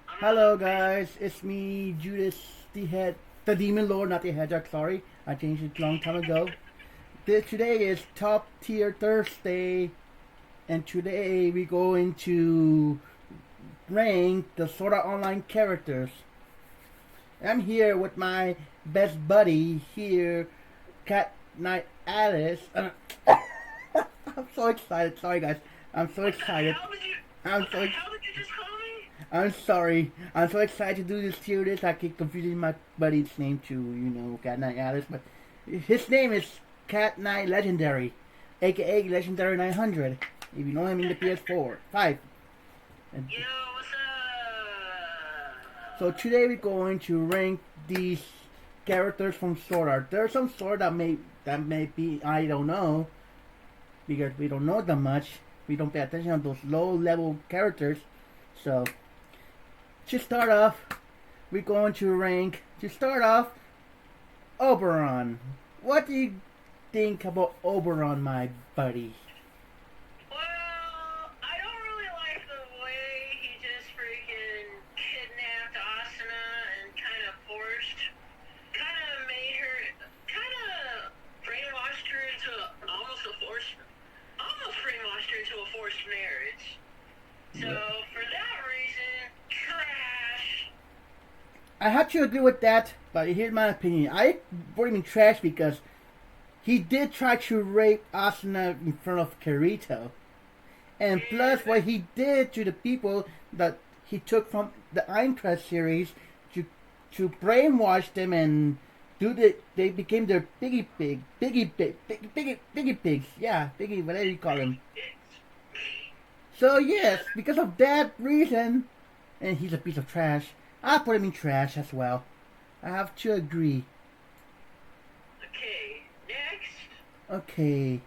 Hello guys, it's me, Judas the Demon Lord, not the Hedgehog, sorry. I changed it a long time ago. Today is Top Tier Thursday, and today we're going to rank the Sword Art Online characters. I'm here with my best buddy here, Cat Knight Alice. I'm so excited, sorry guys. I'm so excited. I'm so excited. I'm sorry. I'm so excited to do this tier list. I keep confusing my buddy's name to, Cat Knight Alice, but his name is Cat Knight Legendary, aka Legendary 900. If you know him in the PS4, 5. And Yo, what's up? so today we're going to rank these characters from Sword Art. There's some Sword that may be I don't know, because we don't know them much. We don't pay attention to those low level characters. So to start off, we're going to rank, Oberon. What do you think about Oberon, my buddy? Well, I don't really like the way he just freaking kidnapped Asuna and kind of brainwashed her into almost brainwashed her into a forced marriage. So, for that reason, trash. I have to agree with that, but here's my opinion. I voted him trash because he did try to rape Asuna in front of Kirito. And plus what he did to the people that he took from the Eintracht series to brainwash them and they became their piggy pigs. Yeah, piggy, whatever you call them. So yes, because of that reason, and he's a piece of trash, I put him in trash as well. I have to agree. Okay, next. Okay.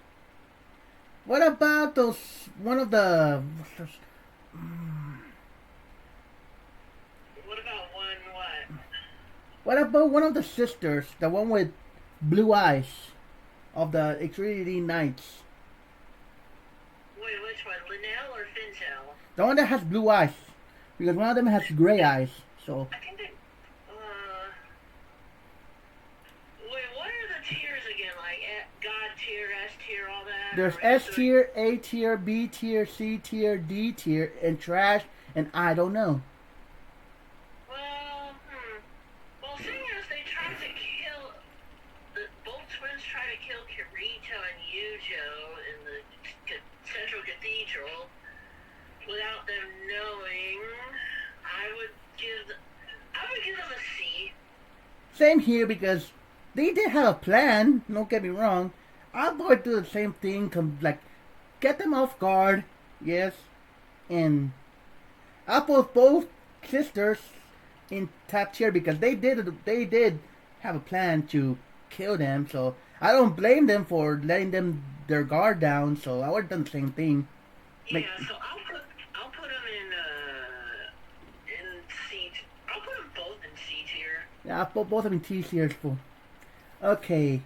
What about those, What about what? what about one of the sisters, the one with blue eyes, of the Extremity Knights? Wait, which one? Linnell or Fintel? The one that has blue eyes, because one of them has gray eyes, so... I think they, wait, what are the tiers again? Like, God tier, S tier, all that? There's S tier, A tier, B tier, C tier, D tier, and trash, and I don't know. Well, seeing as they tried to kill, both twins tried to kill Kirito and Yujo in the Central Cathedral without them knowing, I would give them a C. Same here, because they did have a plan, don't get me wrong. I'll probably do the same thing, get them off guard, yes, and I'll put both sisters in top tier because they did have a plan to kill them, so I don't blame them for letting their guard down, so I would have done the same thing. Yeah, so I'll put them in C. I'll put them both in C tier. Yeah, I'll put both of them in T tiers full. Okay.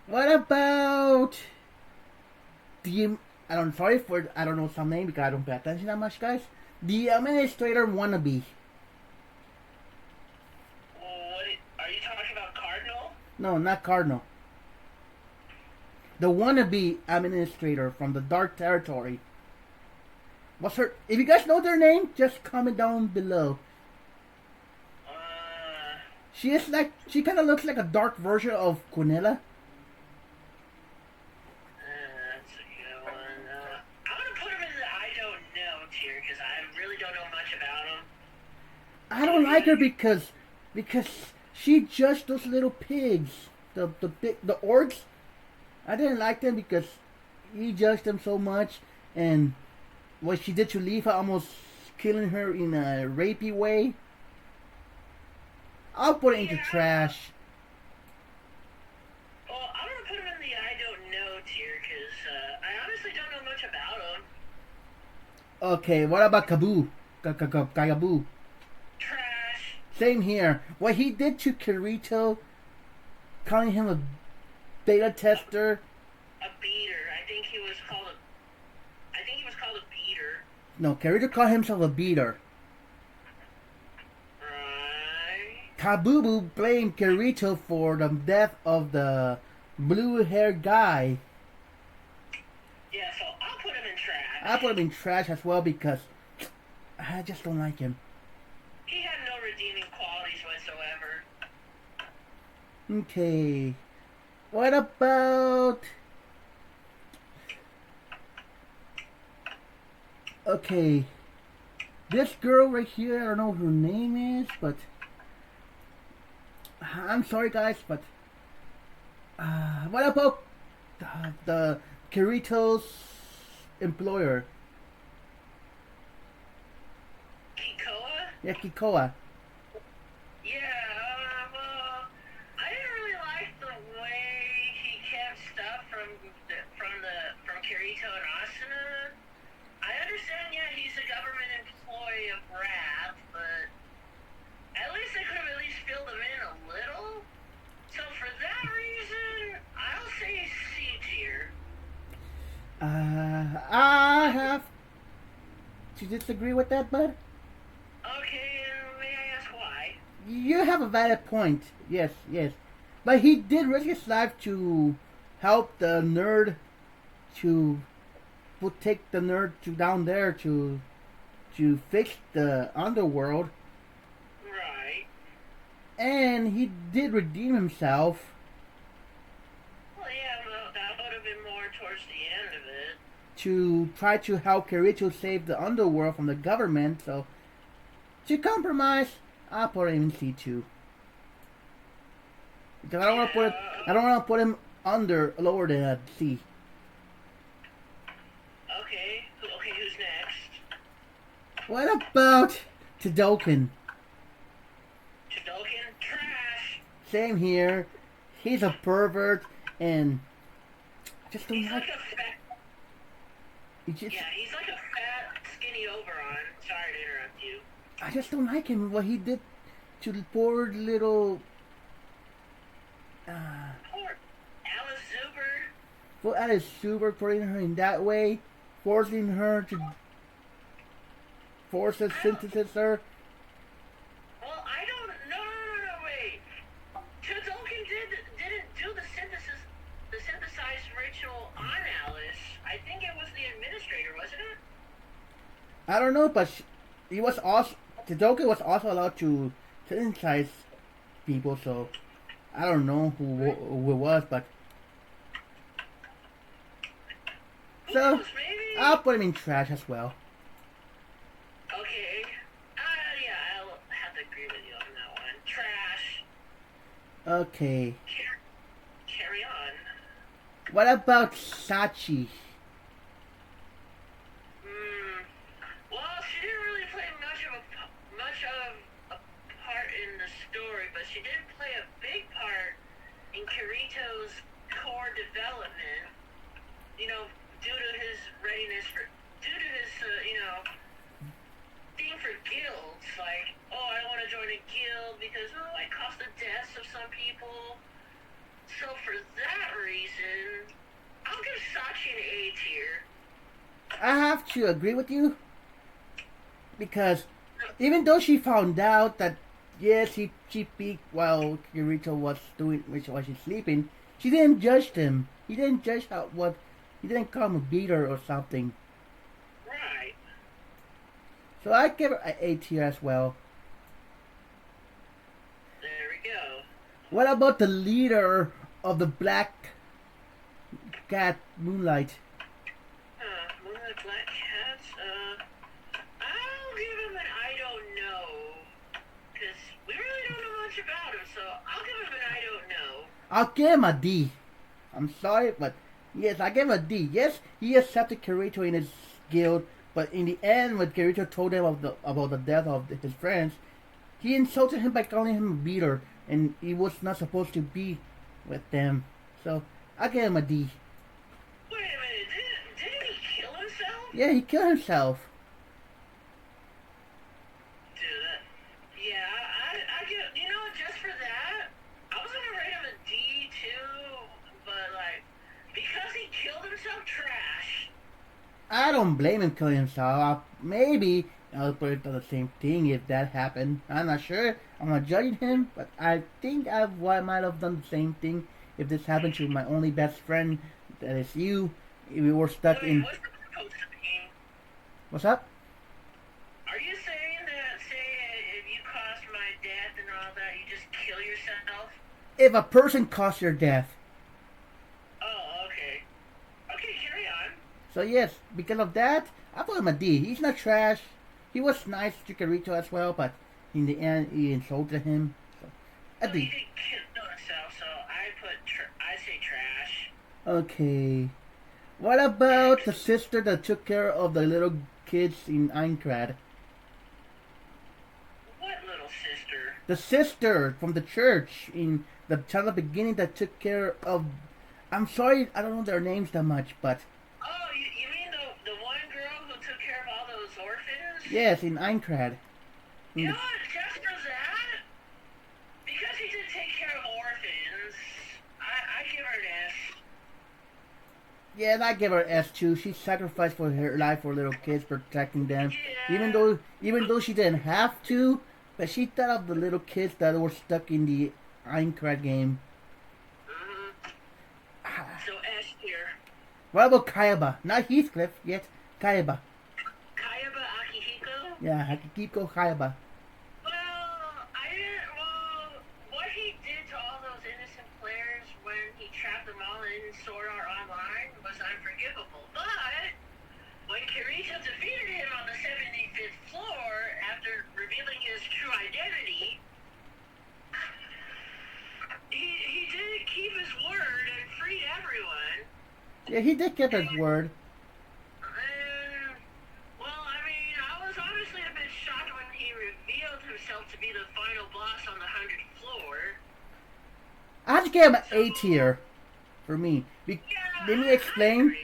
What about the I don't know some name because I don't pay attention that much, guys. The administrator wannabe. What are you talking about, Cardinal? No, not Cardinal. The wannabe administrator from the Dark Territory. What's her? If you guys know their name, just comment down below. She kind of looks like a dark version of Quinella. That's a good one. I'm gonna put him in the I don't know tier because I really don't know much about him. I don't like her because she judged those little pigs, the orcs. I didn't like them because he judged them so much, and what she did to Leafa, almost killing her in a rapey way. I'll put it into trash. Well, I'm gonna put him in the I don't know tier because I honestly don't know much about him. Okay, what about Kaboo? Kagaboo. Trash. Same here. What he did to Kirito, calling him a beta tester. A beater. I think he was called a beater. No, Kirito called himself a beater. Kabubu blamed Kirito for the death of the blue-haired guy. Yeah, so I'll put him in trash. I put him in trash as well because I just don't like him. He had no redeeming qualities whatsoever. Okay. What about... Okay. This girl right here, I don't know what her name is, but... I'm sorry guys, but... what about the Kirito's employer? Kikoa? Yeah, Kikoa. Yeah, well, I didn't really like the way he kept stuff from Kirito and Asuna. I understand, yeah, he's a government employee of Wrath, but at least they could have at least filled him in a little. So for that reason, I'll say C tier. I have to disagree with that, bud. Okay, may I ask why? You have a valid point. Yes, yes. But he did risk his life to help the nerd to take the nerd to down there to fix the underworld. Right. And he did redeem himself Well, yeah, well, that would have been more towards the end of it. to try to help Kirito save the underworld from the government. So to compromise, I'll put him in C2. Because I don't want to put him lower than a C. Okay, who's next? What about Todoken? Todoken? Trash! Same here. He's a pervert and I just don't He's like. like a fat... He's he's like a fat, skinny Oberon. Sorry to interrupt you. I just don't like him. What he did to the poor little. Poor Alice Zuber. Well, Alice Super putting her in that way, forcing her to force a synthesis her. Well, I don't... No, wait. Todoken didn't do the synthesized ritual on Alice. I think it was the administrator, wasn't it? I don't know, but he was also Todoken was also allowed to synthesize people, so I don't know who it was, but so Maybe? I'll put him in trash as well. Okay. Yeah, I'll have to agree with you on that one. Trash. Okay. Carry on. What about Sachi? Well, she didn't really play much of a part in the story, but she did play a big part in Kirito's core development. Due to his readiness due to his thing for guilds, like, oh, I want to join a guild because it costs the deaths of some people. So for that reason, I'll give Sachi an A tier. I have to agree with you because even though she found out that yes, she peeked while Kirito was while she's sleeping, she didn't judge him. He didn't judge he didn't call him a beater or something. Right. So I give her an A tier as well. There we go. What about the leader of the Black Cat Moonlight? Moonlight Black Cats, I'll give him an I don't know. Because we really don't know much about him, so I'll give him an I don't know. I'll give him a D. I'm sorry, but yes, I give him a D. Yes, he accepted Kirito in his guild, but in the end, when Kirito told him about the death of his friends, he insulted him by calling him a beater, and he was not supposed to be with them. So I give him a D. Wait a minute, didn't he kill himself? Yeah, he killed himself. Dude, yeah, I give, just for that, I was gonna rate him a D too, but because he killed himself, trash. I don't blame him killing himself. Maybe I'll put it on the same thing if that happened. I'm not sure. I'm not judging him, but I think might have done the same thing if this happened to my only best friend, that is you. If we were stuck Wait, in. what's that supposed to mean? What's up? Are you saying that, say, if you caused my death and all that, you just kill yourself? If a person caused your death. Oh, okay. Okay, carry on. So yes, because of that, I put him a D. He's not trash. He was nice to Chikorito as well, but in the end, he insulted him. So, a Well, he D. did kill himself, so I say trash. Okay. What about the sister that took care of the little kids in Einkrad? What little sister? The sister from the church in the channel beginning that took care of. I'm sorry, I don't know their names that much, but Oh, you mean the one girl who took care of all those orphans? yes, in Einkrad. You know what? Just for that, because he did take care of orphans, I give her an S. Yes, I give her S too. She sacrificed for her life for little kids, protecting them. Yeah. Even though she didn't have to, but she thought of the little kids that were stuck in the Einkrad game. So S here. What about Kayaba? Not Heathcliff yet. Kayaba. Kayaba Akihiko? Yeah, Hakikiko Kayaba. Well, what he did to all those innocent players when he trapped them all in Sword Art Online was unforgivable. But when Kirito defeated him on the 75th floor after revealing his true identity, he did keep his word and freed everyone. Yeah, he did keep his word. Well, I mean, I was honestly a bit shocked when he revealed himself to be the final boss on the 100th floor. I have to give him an A tier for me. Let me explain.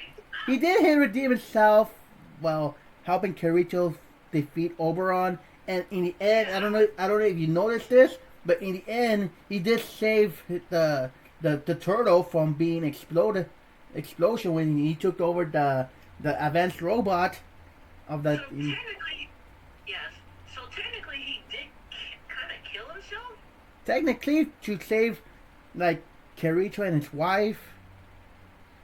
He did redeem himself while helping Kirito defeat Oberon, and in the end, I don't know if you noticed this, but in the end, he did save the turtle from being explosion when he took over the advanced robot of the. So technically, yes. So technically, he did kind of kill himself. Technically, to save like Kirito and his wife,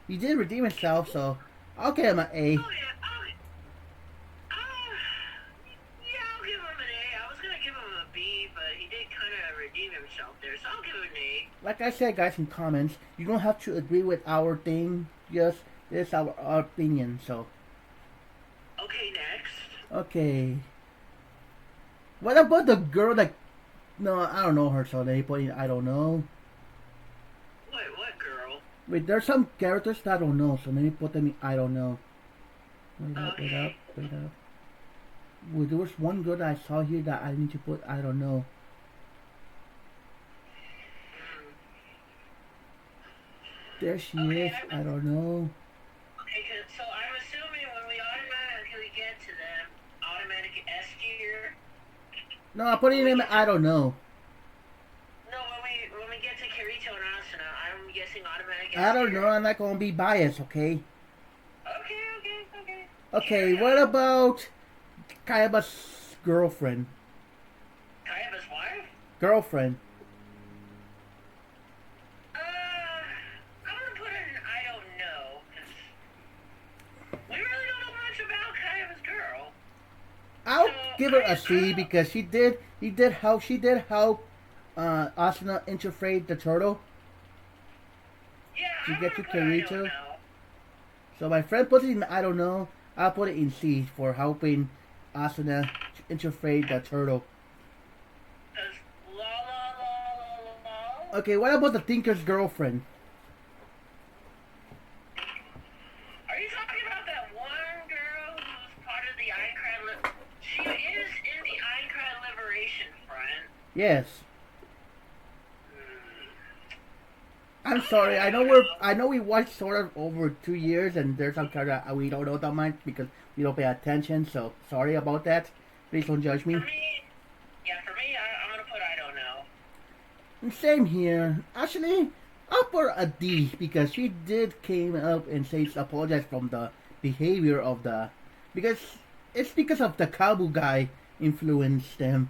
he did redeem himself. So I'll give him an A. Oh yeah. Yeah, I'll give him an A. I was gonna give him a B, but he did kind of redeem himself there, so I'll give him an A. Like I said, guys, in comments, you don't have to agree with our thing. Just it's our opinion. So Okay, next. okay. What about the girl that? No, I don't know her. So they put in I don't know. What girl? Wait, there's some characters that I don't know. So let me put them in I don't know. Wait up. Well, there was one girl that I saw here that I need to put I don't know. There she is. I don't know. Okay, so I'm assuming when we automatically get to them, automatic S tier. No, I put it in I don't know. No, when we get to Kirito and Asuna, I'm guessing automatic S I don't tier. know. I'm not gonna be biased. Okay. Okay. Okay. What about Kayaba's girlfriend? Kayaba's wife? Girlfriend. I'm gonna put in I don't know, because we really don't know much about Kayaba's girl. I'll So, give her a Kayaba's C girl- because she did help Asuna interframe the turtle. Yeah, to I'm get gonna to put I Kirito? don't know. So my friend puts it in I don't know. I'll put it in C for helping Asuna interfere the turtle. Because la. Okay, what about the Tinker's girlfriend? Are you talking about that one girl who's part of the Aincrad? She is in the Aincrad Liberation Front. Yes. I'm sorry. I know we watched sort of over 2 years, and there's some character we don't know that much because we don't pay attention. So sorry about that. Please don't judge me. For me, I'm gonna put I don't know. And same here. Actually, I'll put a D because she did came up and says apologize from the behavior of the because it's because of the cowboy guy influenced them.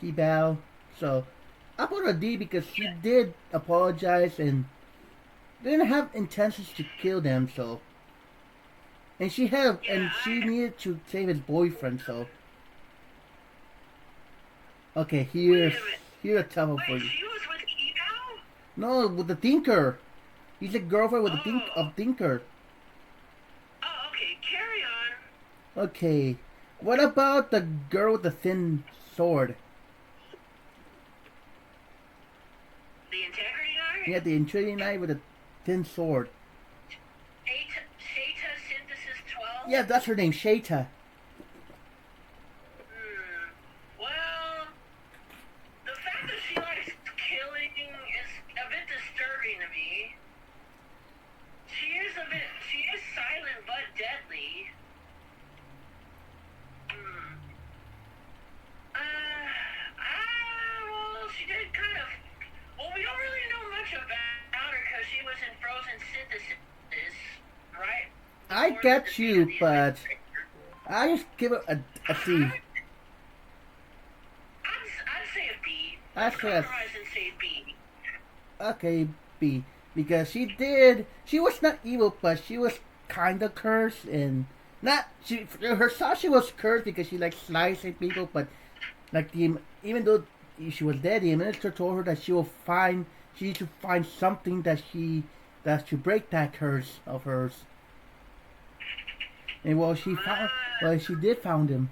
Kibao. So I put her a D because she did apologize and didn't have intentions to kill them. So and she had and she needed to save his boyfriend. So okay, here's a tough one for you. She was with Kibao? No, with the Tinker. He's a girlfriend with the Tinker. Oh, okay. Carry on. Okay. What about the girl with the thin sword? The Integrity Knight? Yeah, the Integrity Knight with the thin sword. Sheta Synthesis 12? Yeah, that's her name, Sheta. Well, the fact that she likes killing is a bit disturbing to me. She is silent but deadly. Well, she did kind of. Well, we don't really know much about her because she was in Frozen Synthesis, right? I get you, but I just give it a C. I'd say a B. I'd say a compromise and say B. Okay, B. Because she was not evil, but she was kind of cursed and not, herself she was cursed because she like slicing people, but like even though she was dead, the minister told her that she needs to find something that to break that curse of hers. And she did found him.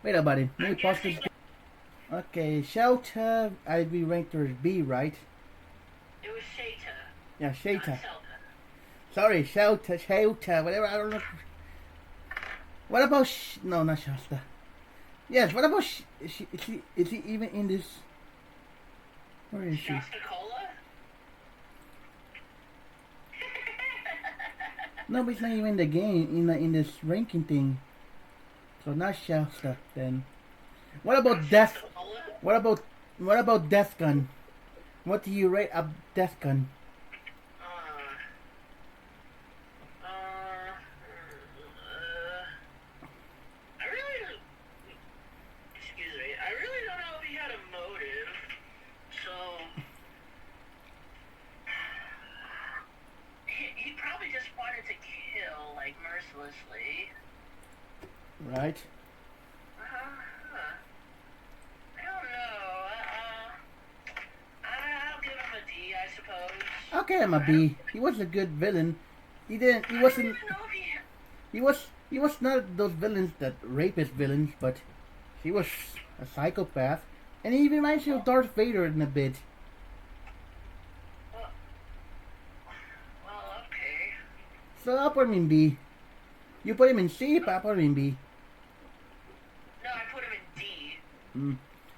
Wait a minute, let me pause this. Okay, Shelter, we ranked her as B, right? It was Sheta. Yeah, Sheta. Not Selta. Sorry, Shelter, whatever, I don't know. What about, no, not Shasta. Yes, what about, is he even in this? Where is she? Shasta Cola? No, but it's not even in the game, in this ranking thing. So not Shasta, then. What about Death? What about Death Gun? What do you rate up Death Gun? I really don't know if he had a motive, so he probably just wanted to kill, like, mercilessly. Right. I don't know. I'll give him a D, I suppose. I'll give him a B. He was a good villain. He wasn't. I don't even know if He was not those villains that rapist villains, but he was a psychopath, and he reminds you of Darth Vader in a bit. Well, okay. So I'll put him in B. You put him in C, but I'll put him in B. No, I put him in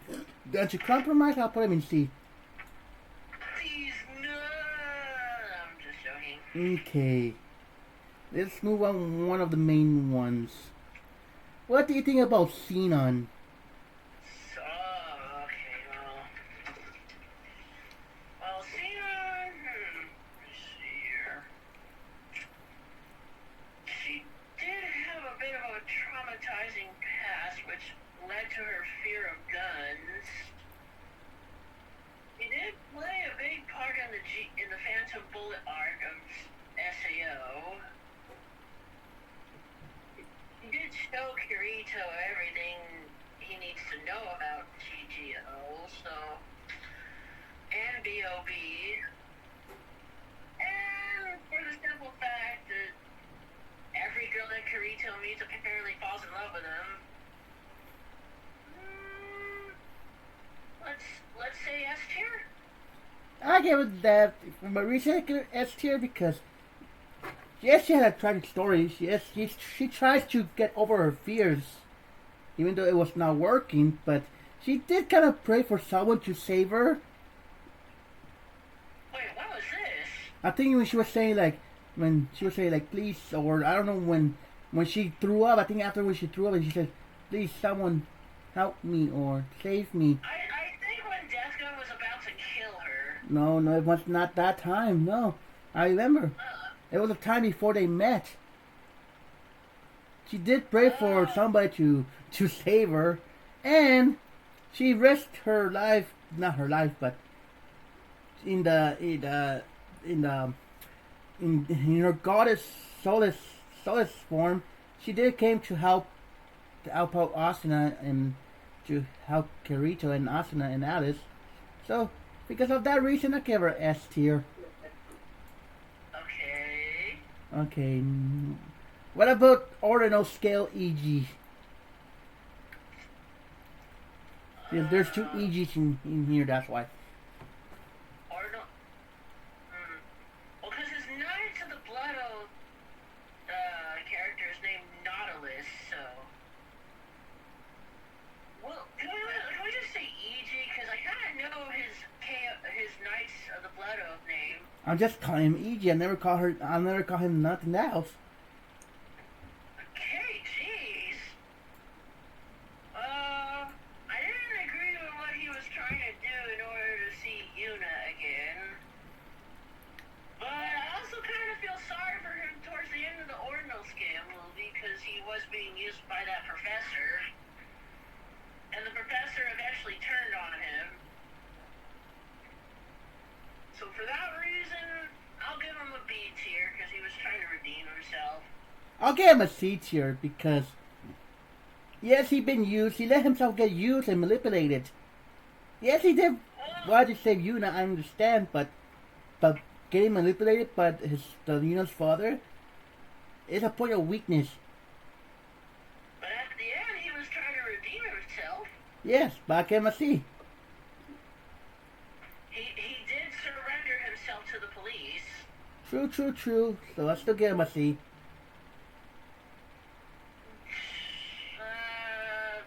D. Don't you compromise? I'll put him in C. Please, no. I'm just joking. Okay. Let's move on one of the main ones. What do you think about Xenon? Okay, well, Xenon, let's see here. She did have a bit of a traumatizing past, which led to her fear of guns. She did play a big part in the Phantom Bullet arc of SAO. He did show Kirito everything he needs to know about GGO, and BOB. And for the simple fact that every girl that Kirito meets apparently falls in love with him. Let's say S tier. I give it that from a recent S tier because yes, she had a tragic story. Yes, she tries to get over her fears, even though it was not working. But she did kind of pray for someone to save her. Wait, what was this? I think when she was saying like please, or I don't know when she threw up. I think after when she threw up and she said, please someone help me or save me. I think when Deathgun was about to kill her. No, it was not that time. No, I remember. It was a time before they met. She did pray for somebody to save her, and she risked her life, not her life, but in the in her goddess Solace form, she did came to help out Asuna and to help Kirito and Asuna and Alice. So because of that reason, I gave her S tier. Okay. Okay. What about ordinal scale EG? There's two EGs in here, that's why. Ordinal. Well, because his Knights of the Blood Oath character is named Nautilus, so. Well, can we just say EG? Because I kind of know his Knights of the Blood Oath name. I'll just call him EG. I'll never call him nothing else. Okay, jeez. I didn't agree with what he was trying to do in order to see Yuna again. But I also kind of feel sorry for him towards the end of the Ordinal Scale movie because he was being used by that professor. And the professor eventually turned on him. So for that reason, I'll give him a B tier because he was trying to redeem himself. I'll give him a C tier because yes, he been used. He let himself get used and manipulated. Yes, he did. Why to save Yuna? I understand, but getting manipulated by the Yuna's father is a point of weakness. But at the end, he was trying to redeem himself. Yes, but I gave him a C. He did surrender himself to the police. True. So I still give him a C.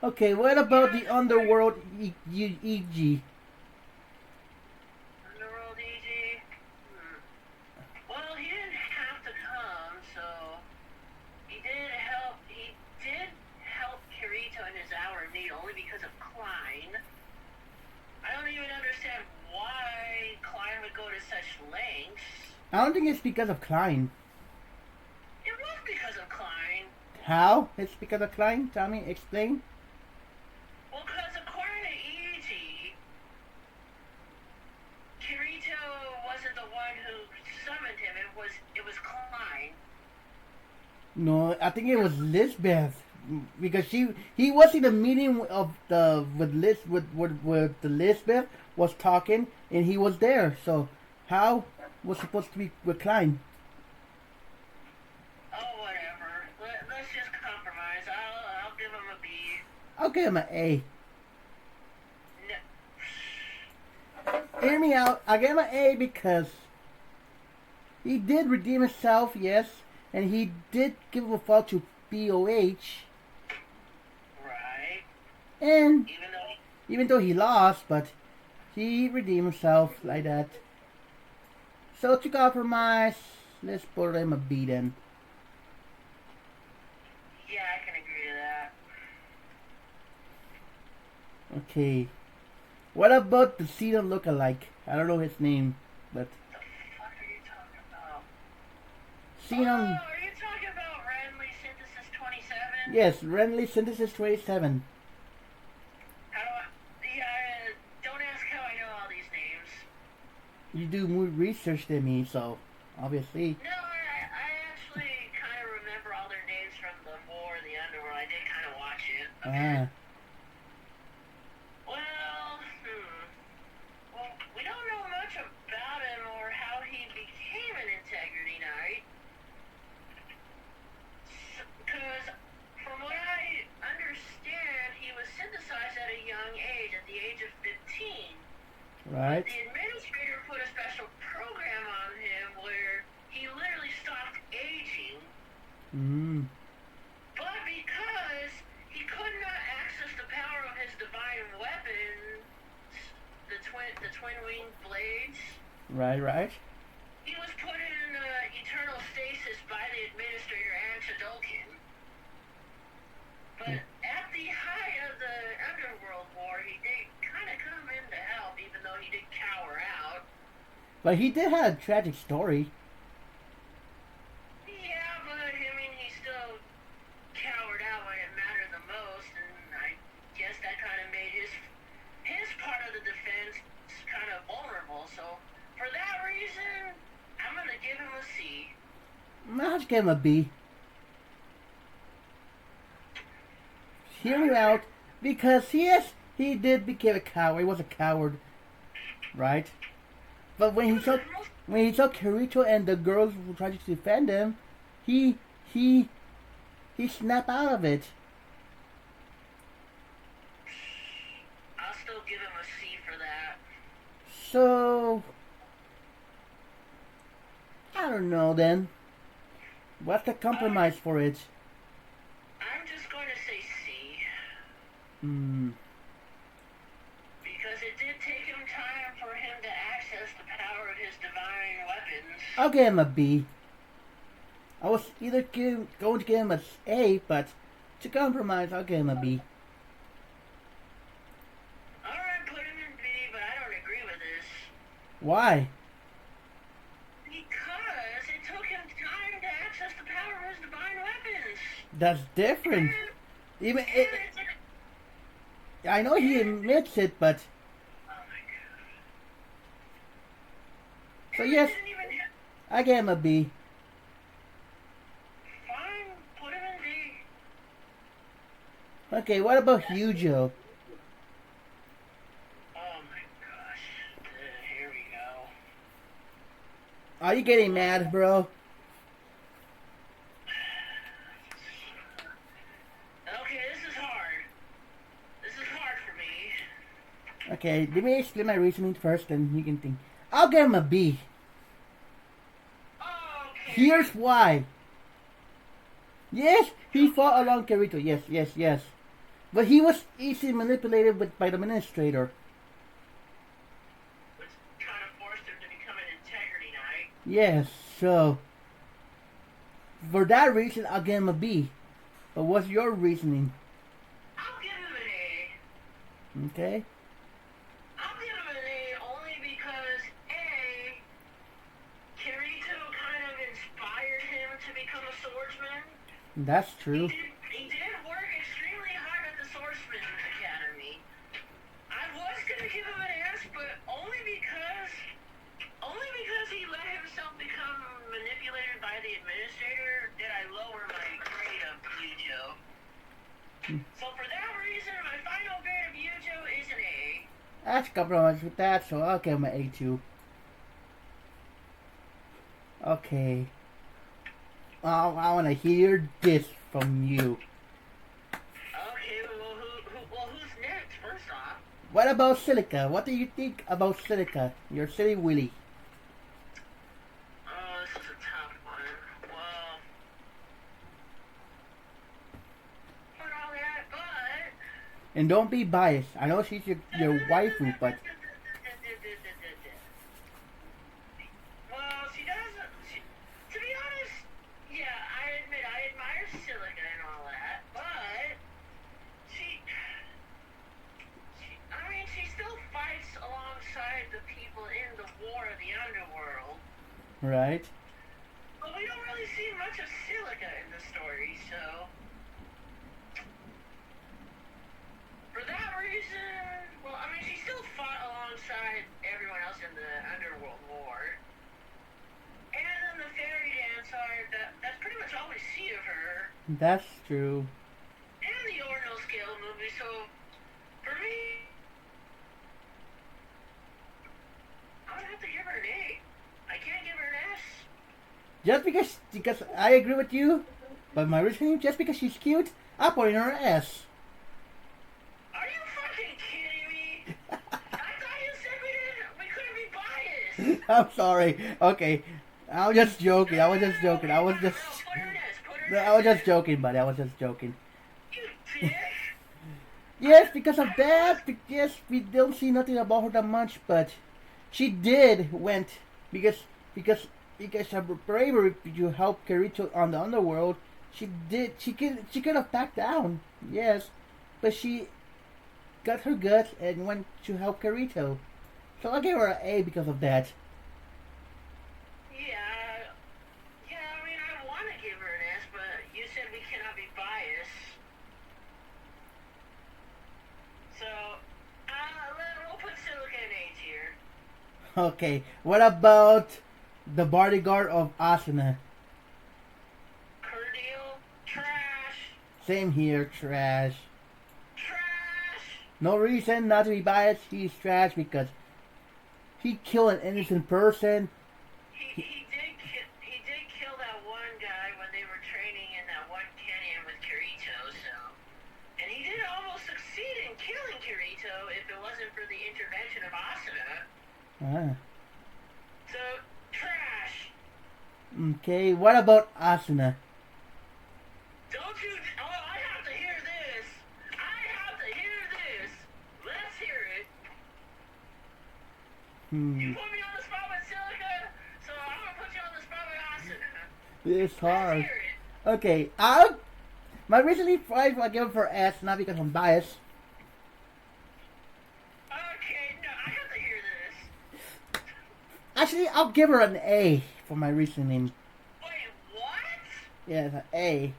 Okay, what about the Underworld EG? Underworld EG? Well, he didn't have to come, so he did help Kirito in his hour of need only because of Klein. I don't even understand why Klein would go to such lengths. I don't think it's because of Klein. It was because of Klein. How? It's because of Klein? Tell me, explain. Well, because according to EG, Kirito wasn't the one who summoned him. It was Klein. No, I think it was Lisbeth because he was in the meeting of with the Lisbeth was talking and he was there. So how was supposed to be with Klein? Oh, whatever. Let's just compromise. I'll give him a B. I'll give him an A. No. Hear me out. I'll give him an A because he did redeem himself, yes, and he did give a fall to BOH. Right. And even though he lost, but he redeemed himself like that. So to compromise, let's put him a B then. Yeah, I can agree to that. Okay. What about the Cena lookalike? I don't know his name, but What the fuck are you talking about? Cena. Oh, are you talking about Renly Synthesis 27? Yes, Renly Synthesis 27. Don't ask how I know all these names. You do more research than me, so obviously. No, I actually kind of remember all their names from the War and the Underworld. I did kind of watch it. Okay. Well, we don't know much about him or how he became an Integrity Knight. Because from what I understand, he was synthesized at a young age, at the age of 15. Right. The administrator put a special program on him where he literally stopped aging. But because he could not access the power of his divine weapons, the twin winged blades. Right. He was put in eternal stasis by the administrator and Shadolkin. But at the height of the Underworld War, he did kind of come in to help, even though he did cower out. But he did have a tragic story. Yeah, but I mean, he still cowered I'll just give him a B. Hear me out, because yes, he did become a coward. He was a coward, right? But when he saw Kirito and the girls who tried to defend him, he snapped out of it. I'll still give him a C for that. So I don't know then. What's the compromise for it? I'm just going to say C. Hmm. Because it did take him time for him to access the power of his divine weapons. I'll give him a B. I was either going to give him a A, but to compromise, I'll give him a B. Alright, put him in B, but I don't agree with this. Why? Because it took him time to access the power of his divine weapons. That's different. Even it, I know he admits it, but Oh my god. so yes, Didn't even I gave him a B. Fine, put him in D. Okay, what about Hyujo? Oh my gosh. Here we go. Are you getting mad, bro? Okay, this is hard. This is hard for me. Okay, let me explain my reasoning first, and you can think. I'll give him a B. Okay. Here's why. Yes, he fought along Kirito. Yes. But he was easily manipulated by the administrator. Which kind of forced him to become an integrity knight. Yes, so for that reason, I'll give him a B. But what's your reasoning? I'll give him an A. Okay. I'll give him an A only because A, Kirito kind of inspired him to become a swordsman. That's true. He did work extremely hard at the Swordsman's Academy. I was gonna give him an S, but only because he let himself become manipulated by the administrator did I lower my grade of Yujo. So for that reason, my final grade of Yujo is an A. That's compromise with that, so I'll give him an A2. Okay. I want to hear this from you. Okay, well, who's next? First off. What about Silica? What do you think about Silica? Your silly Willy. Oh, this is a tough one. Well, for all that, but And don't be biased. I know she's your waifu, but well, she doesn't. To be honest, yeah, I admit I admire Silica and all that, but she still fights alongside the people in the War of the Underworld. right? But we don't really see much of Silica in the story, so for that reason, well, I mean, she still fought alongside everyone else in the Underworld War. And then the fairy dance art, that's pretty much all we see of her. That's true. And the Ordinal Scale movie, so for me, I'm gonna have to give her an A. I can't give her an S. Just because I agree with you, but my reasoning, just because she's cute, I'm putting her an S. Are you fucking kidding me? I thought you said we couldn't be biased. I'm sorry. Okay. I was just joking. I was just joking. Put her in S. Put her in S. I was just joking, buddy. I was just joking. You dick. Yes, because of that. Yes, we don't see nothing about her that much, but she went because her bravery to help Kirito on the underworld. She could have backed down. Yes, but she got her guts and went to help Kirito. So I gave her an A because of that. Yeah, I mean, I want to give her an S, but you said we cannot be biased. So, we'll put Silica in A tier. Okay, what about the bodyguard of Asuna? Same here, trash. Trash! No reason not to be biased. He's trash because he killed an innocent person. He did kill that one guy when they were training in that one canyon with Kirito, so. And he did almost succeed in killing Kirito if it wasn't for the intervention of Asuna. Ah. So, trash! Okay, what about Asuna? Don't you... Oh, I have to hear this! I have to hear this! Let's hear it! You put me on the spot with Silica, so I'm gonna put you on the spot with Asuna. It's hard. Let's hear it! Okay, my recently five I give it for S, not because I'm biased. Okay, no, I have to hear this. Actually, I'll give her an A for my reasoning. Wait, what? Yeah, it's an A.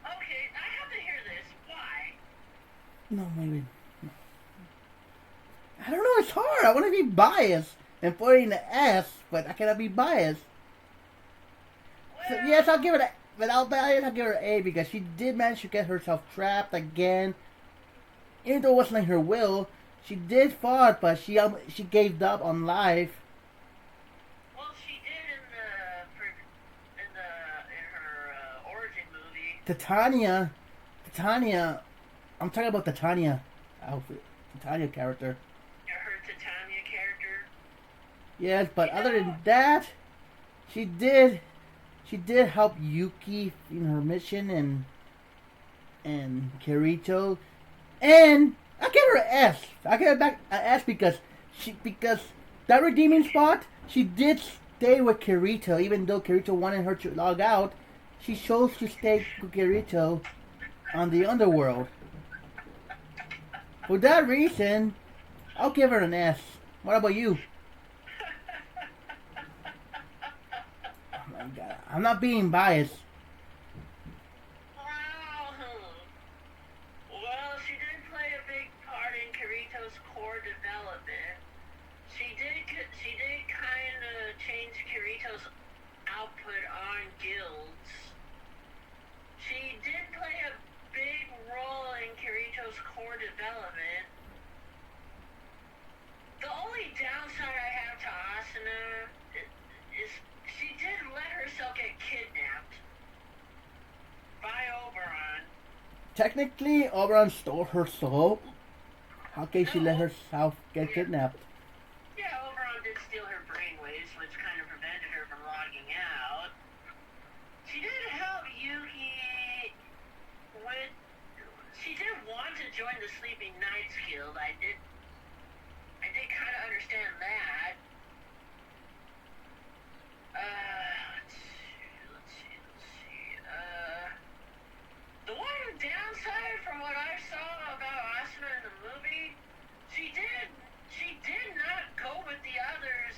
Okay, I have to hear this. Why? No, maybe. No. I don't know, it's hard. I want to be biased and put it in the S, but I cannot be biased. So, Well, yes, I'll give it a... But I'll give her an A because she did manage to get herself trapped again. Even though it wasn't like her will, she did fought, but she gave up on life. well, she did in her origin movie. Titania, I'm talking about Titania outfit, Titania character. Her Titania character. Yes, but other than that, she did help Yuki in her mission and Kirito, and I give her an S. I give her back an S because that redeeming spot, she did stay with Kirito even though Kirito wanted her to log out. She chose to stay with Kirito on the underworld. For that reason, I'll give her an S. What about you? God, I'm not being biased. Well, she did play a big part in Kirito's core development. She did kind of change Kirito's output on guilds. She did play a big role in Kirito's core development. The only downside I have to Asuna is she did let herself get kidnapped by Oberon. Technically, Oberon stole her soul. How can she let herself get kidnapped? Yeah, Oberon did steal her brainwaves, which kind of prevented her from logging out. She did help Yuki with... She did want to join the Sleeping Knights Guild. I did kind of understand that. Let's see. The one downside from what I saw about Asuna in the movie, she did not go with the others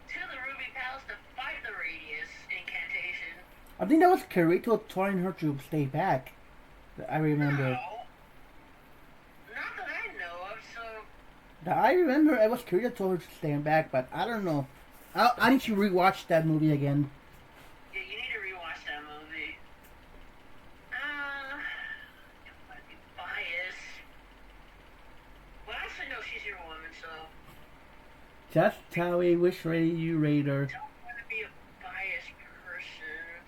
to the Ruby Palace to fight the Radius incantation. I think that was Kirito telling her to stay back. I remember. No. Not that I know of, so... I remember it was Kirito told her to stay back, but I don't know. I need to rewatch that movie again. Yeah, you need to rewatch that movie. Don't want to be biased. Well, actually, no, she's your woman, so... Just tell me which rating you rate her. Don't want to be a biased person.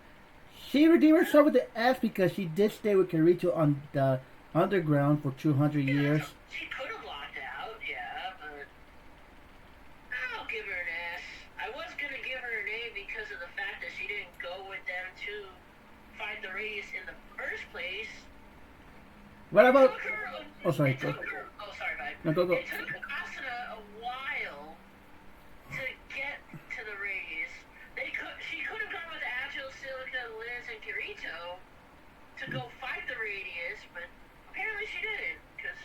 She redeemed herself with the S because she did stay with Kirito on the underground for 200 years. She could have locked out, yeah, but... I'll give her an S. I was going to give her an A because of the fact that she didn't go with them to fight the Radius in the first place. What about... Oh, sorry, go. Oh, sorry, bye. No, go. It took Asuna a while to get to the Radius. She could have gone with Agile, Silica, Liz, and Kirito to go fight the Radius, but apparently she didn't, because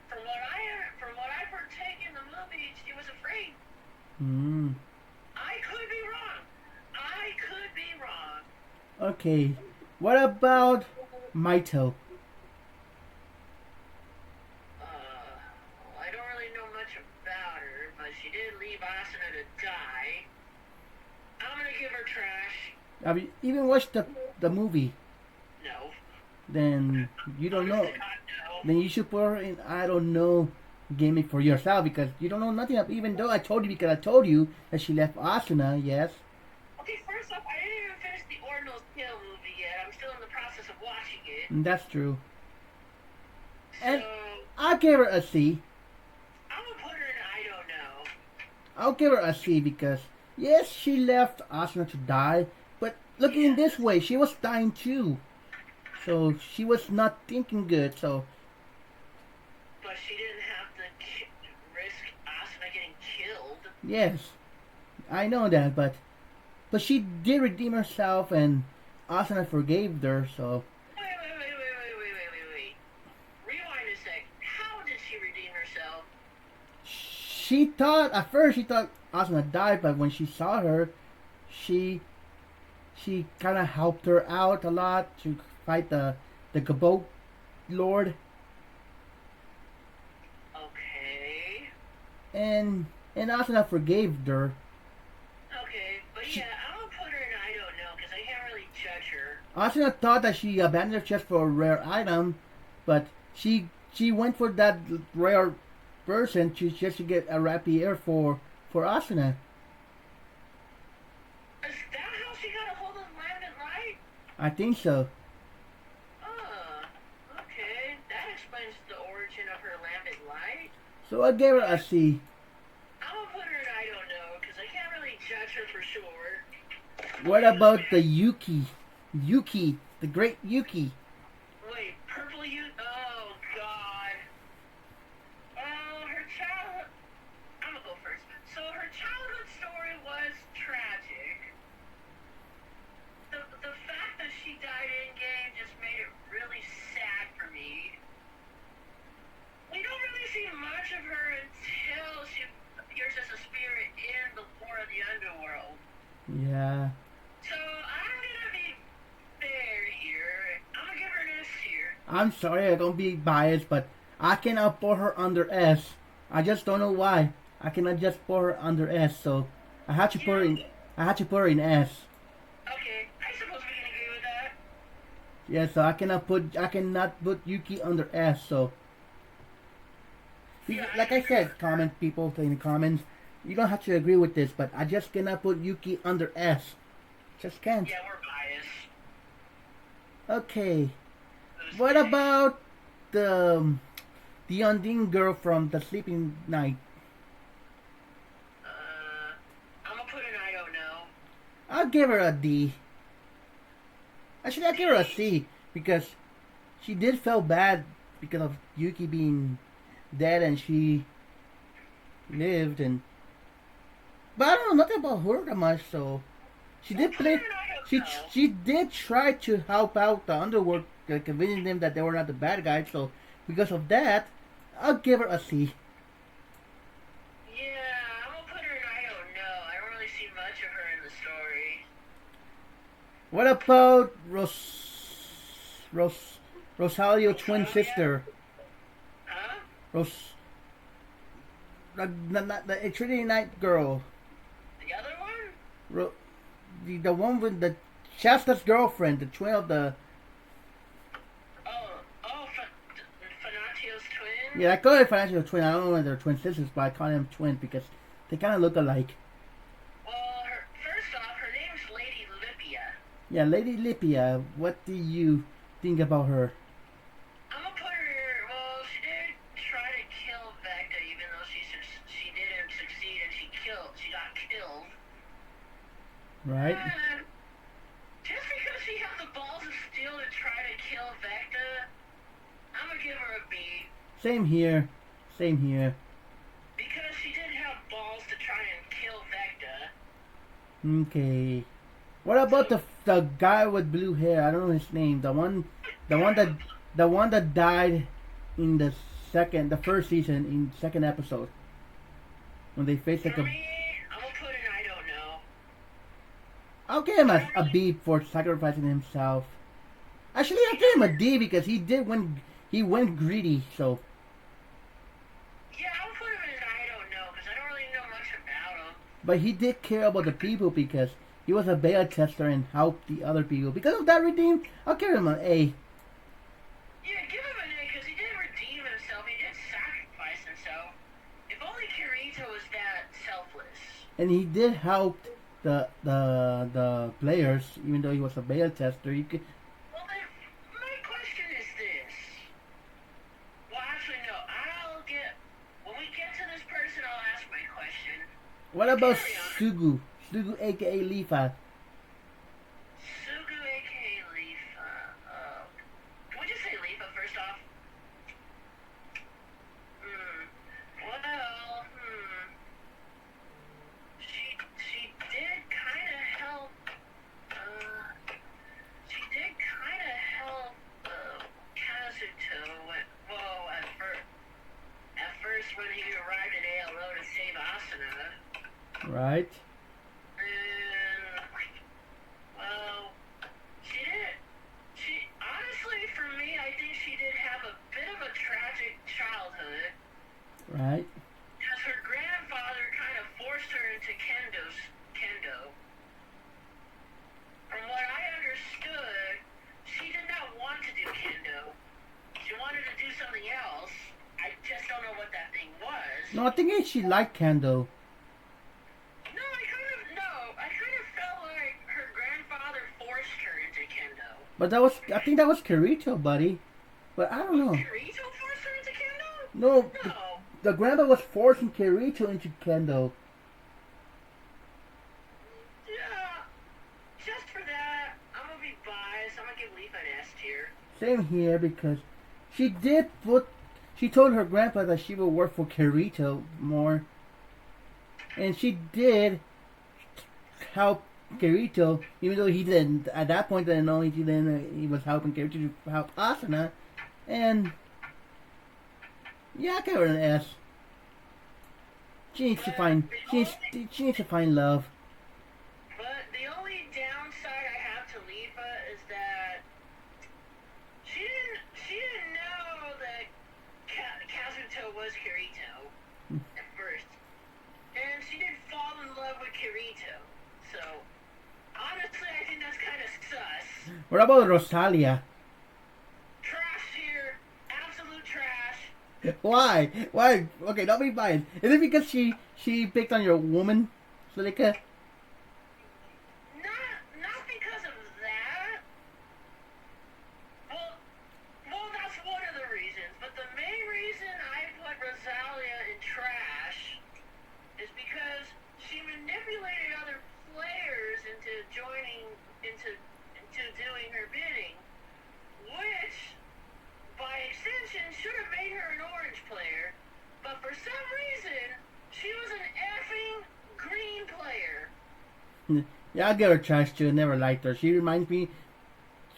from what I partake in the movie, she was afraid. I could be wrong. Okay. What about Maito? I don't really know much about her, but she did leave Asuna to die. I'm gonna give her trash. Have you even watched the movie? No. then you don't know. Honestly, God, no. Then you should put her in I don't know gimmick for yourself because you don't know nothing of, even though I told you because I told you that she left Asuna, yes. Okay, first off, I didn't even finish the Ordinals Kill movie yet. I'm still in the process of watching it. That's true. So, And I gave her a C. I'm gonna put her in I don't know. I'll give her a C because yes, she left Asuna to die, but looking in this way, she was dying too. So she was not thinking good. So But she didn't have to risk Asuna getting killed. yes, I know that, but she did redeem herself, and Asuna forgave her. So Wait. Rewind a sec. How did she redeem herself? she thought at first she thought Asuna died, but when she saw her, she kind of helped her out a lot to fight the Gabot Lord, Okay. and Asuna forgave her. Okay, but yeah, I'm gonna put her in I don't know because I can't really judge her. Asuna thought that she abandoned her chest for a rare item, but she went for that rare person just to get a rapier for Asuna. Is that how she got a hold of Lambent Light? I think so. Okay. That explains the origin of her Lambent Light. So I gave her a C. I'm gonna put her in I don't know because I can't really judge her for sure. What about the Yuki? Yuki, the great Yuki. Wait, purple you? Oh God. Her childhood. I'm gonna go first. So her childhood story was tragic. The fact that she died in game just made it really sad for me. We don't really see much of her until she appears as a spirit in the War of the Underworld. Yeah. So I'm gonna be fair here. I'm gonna give her an S here. I'm sorry, I'm gonna be biased, but I cannot put her under S. I just don't know why. I cannot just put her under S, so I had to put her in. I had to put her in S. Okay, I suppose we can agree with that. Yeah, so I cannot put Yuki under S. So, like I said, comment people in the comments. You don't have to agree with this, but I just cannot put Yuki under S. Just can't. Yeah, we're biased. Okay. What about the Undine girl from the Sleeping Night? I'm gonna put an I don't know. I'll give her a D. Actually, I'll give her a C because she did feel bad because of Yuki being dead and she lived and. But I don't know nothing about her that much, so she did play. She did try to help out the underworld, convincing them that they were not the bad guys. So because of that, I'll give her a C. Yeah, I'm gonna put her in I don't know. I don't really see much of her in the story. What about Rosario twin sister? Huh? The Trinity Night girl. The other one? The one with the Shasta's girlfriend, the twin of the. Fanatio's twin? Yeah, I call her financial twin. I don't know whether they're twin sisters, but I call them twins because they kind of look alike. Well, first off, her name's Lady Lippia. Yeah, Lady Lippia. What do you think about her? I'm gonna put her. Well, she did try to kill Vecta, even though she didn't succeed, and she got killed. Right? Just because she had the balls of steel to try to kill Vecta, I'm gonna give her a B. Same here. Because she did have balls to try and kill Vecta. Okay. What about the guy with blue hair? I don't know his name. The one that died in the first season in second episode when they faced like For a. me, I'm gonna put an I don't know. I'll give him a B for sacrificing himself. Actually, I'll give him a D because he went greedy. So. Yeah, I'll put him in an I don't know because I don't really know much about him. But he did care about the people because he was a beta tester and helped the other people. Because of that redeem, I'll give him an A. and he did help the players, even though he was a beta tester. He could. Well, then, my question is this. Well, actually, no. When we get to this person, I'll ask my question. What about Carry on. Sugu? Sugu, aka Lifa. Sugu, aka Leafa. Can we just say Leafa first off? Well, she did kind of help. She did kind of help Kazuto. Well, at first when he arrived at ALO to save Asuna. Right. And, well, she did. Honestly, for me, I think she did have a bit of a tragic childhood. Right. Because her grandfather kind of forced her into kendo. From what I understood, she did not want to do kendo. She wanted to do something else. I just don't know what that thing was. No, I think she liked Kendo. I kind of felt like her grandfather forced her into kendo. But I think that was Kirito, buddy. But I don't know. Kirito forced her into kendo? No, No. the grandpa was forcing Kirito into Kendo. Yeah. Just for that, I'm gonna be biased. I'm gonna give Leaf an S tier. Same here, because she told her grandpa that she would work for Kirito more. And she did help Kirito, even though he didn't, at that point, didn't know he was helping Kirito to help Asuna. And yeah, I give her an S. She needs to find love. But the only downside I have to Leafa is that she didn't know that Kazuto was Kirito at first. And she did fall in love with Kirito. So, honestly, I think that's kind of sus. What about Rosalia? Trash tier. Absolute trash. Why? Why? Okay, don't be biased. Is it because she picked on your woman, Sulika? Not because of that. Well, that's one of the reasons. But the main reason I put Rosalia in trash is because she manipulated other players into doing her bidding, which, by extension, should have made her an orange player. But for some reason, she was an effing green player. Yeah, I'll give her trash too. I never liked her. She reminds me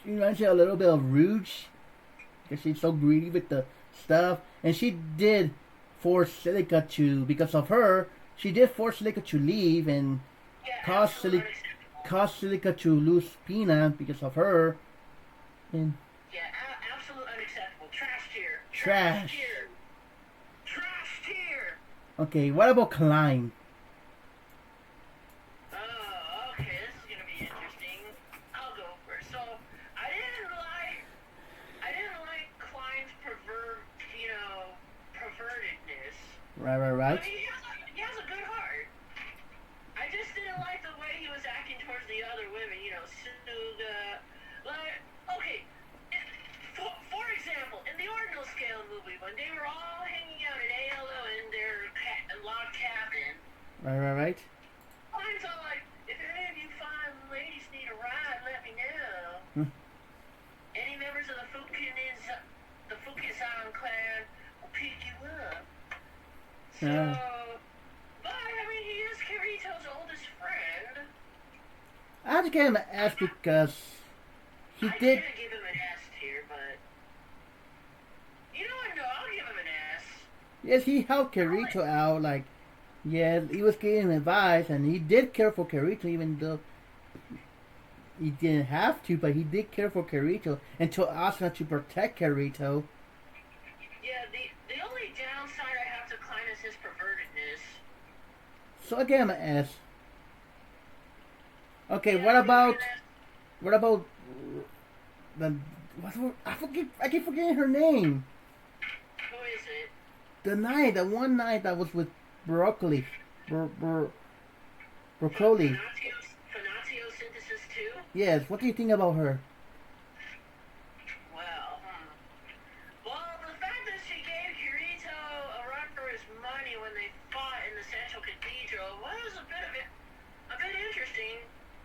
a little bit of Rouge, because she's so greedy with the stuff. And she did force Silica because of her, she did force Silica to leave and caused Silica to lose Pina because of her. And yeah, absolute unacceptable. Trash tier. Trash. Tier. Trash tier. Okay, what about Klein? Oh, okay, this is gonna be interesting. I'll go first. So, I didn't like Klein's pervertedness. Right. But he has a good heart. I just didn't like the way he was acting towards the other women. Suga. Like, okay. For example, in the Ordinal Scale movie, when they were all hanging out at ALO in their log cabin. Right. Klein's all like, if any of you fine ladies need a ride, let me know. Any members of the Fukisan clan will pick you up. So, but I mean, he is Kirito's oldest friend. I have to give him an S because he I did. can't give him an S tier, but you know what? No, I'll give him an S. Yes, he helped Kirito out. Like, yeah, he was giving him advice, and he did care for Kirito, even though he didn't have to. But he did care for Kirito and told Asuna to protect Kirito. Yeah, the only downside I have to Klein is his pervertedness. So I gave him an S. Okay, Yeah, what about the I keep forgetting her name. Who is it? The one night that was with Broccoli. Broccoli. Photosynthesis 2? Yes, what do you think about her? Well, the fact that she gave Kirito a run for his money when they fought in the Central Cathedral was a bit interesting.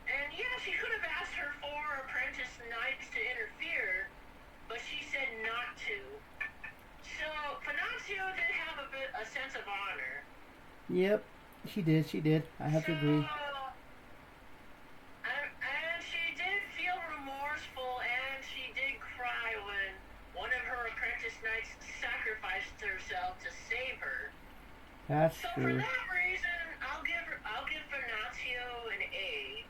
And yeah, she could have asked her 4 apprentice knights to interfere, but she said not to. So Panaccio did have a sense of honor. Yep, she did. I have to agree. And she did feel remorseful, and she did cry when one of her apprentice knights sacrificed herself to save her. That's So true. for that reason, I'll give Fernazio an A.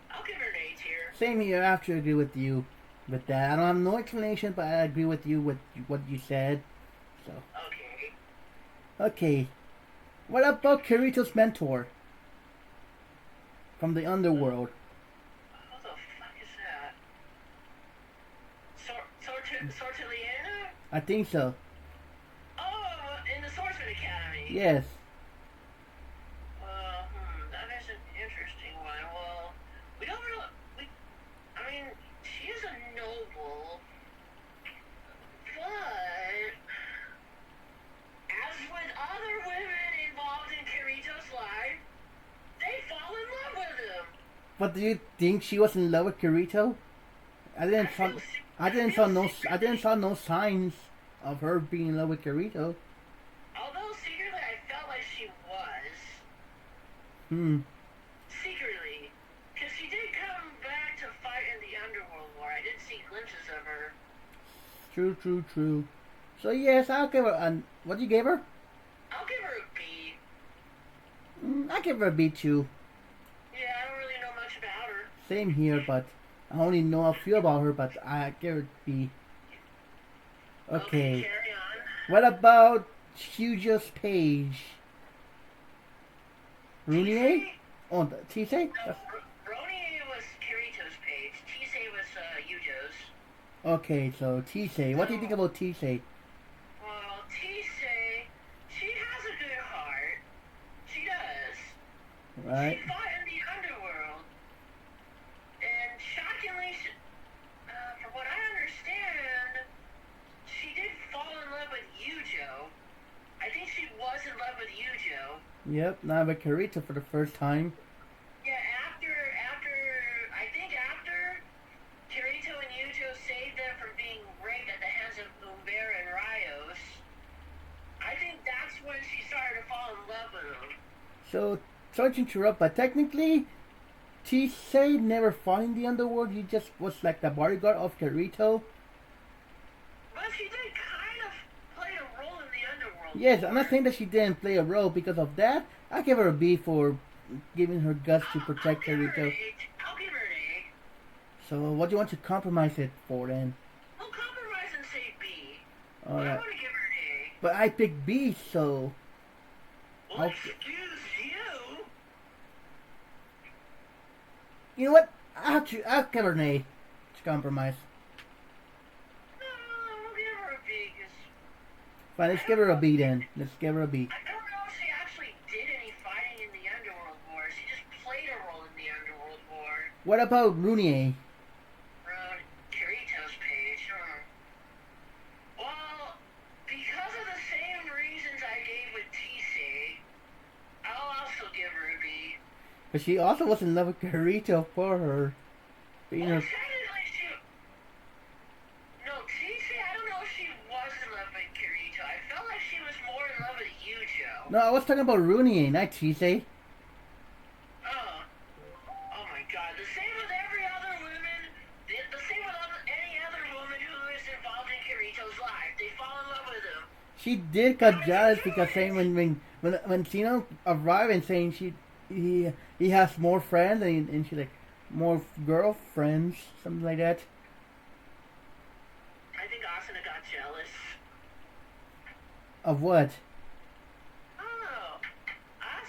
I'll give her an A tier. Same here. I have to agree with you with that. I don't have no explanation, but I agree with you with what you said. So. Okay. What about Kirito's mentor from the underworld? Who the fuck is that? Sortiliana? I think so. Oh, in the Swordsman Academy. Yes. That is an interesting one. Well, we don't really. I mean, she is a noble, but as with other women involved in Kirito's life, they fall in love with him. But do you think she was in love with Kirito? I didn't saw no signs of her being in love with Kirito. Although secretly I felt like she was. Secretly. Because she did come back to fight in the Underworld War. I did see glimpses of her. True. So yes, I'll give her what you gave her? I'll give her a B. I give her a B too. Yeah, I don't really know much about her. Same here, but I only know a few about her, but I give her a B. Okay. Carry on. What about Hugo's page? Runier? Oh, Tise? No, Ronier was Kirito's page. Tisei was Yujo's. Okay, so Tise. What do you think about Tise? Well, Tisei, she has a good heart. She does. Right? She fought in the underworld. And shockingly, from what I understand, she did fall in love with Yujo. I think she was in love with Yujo. Yep, now with Kirito for the first time. Yeah, after Kirito and Yujo saved them from being raped at the hands of Umber and Rios, I think that's when she started to fall in love with him. So, sorry to interrupt, but technically, Tise never fought in the underworld. He just was like the bodyguard of Kirito. But she did kind of play a role in the underworld. Yes, I'm not saying that she didn't play a role because of that. I give her a B for giving her guts to protect Kirito. I'll give her an A. So, what do you want to compromise it for then? I'll compromise and say B. I Alright. want to give her an A. But I picked B, so. Well, Okay. excuse you. You know what? I'll give her an A to compromise. No, I'll give her a B because Fine, let's give her a B then. Let's give her a B. I don't know if she actually did any fighting in the Underworld War. She just played a role in the Underworld War. What about Runier? Kirito's page. Well, because of the same reasons I gave with Tisei, I'll also give her a B. But she also was in love with Kirito for her. Being Well, her. technically No, Tisei, I don't know if she was in love with Kirito. I felt like she was more in love with Yujo. No, I was talking about Runier, not Tise. Oh my god. The same with every other woman. The same with any other woman who is involved in Kirito's life. They fall in love with him. She did got jealous because saying when Sino arrived and saying he has more friends and she like more girlfriends, something like that. I think Asuna got jealous. Of what? I don't know. I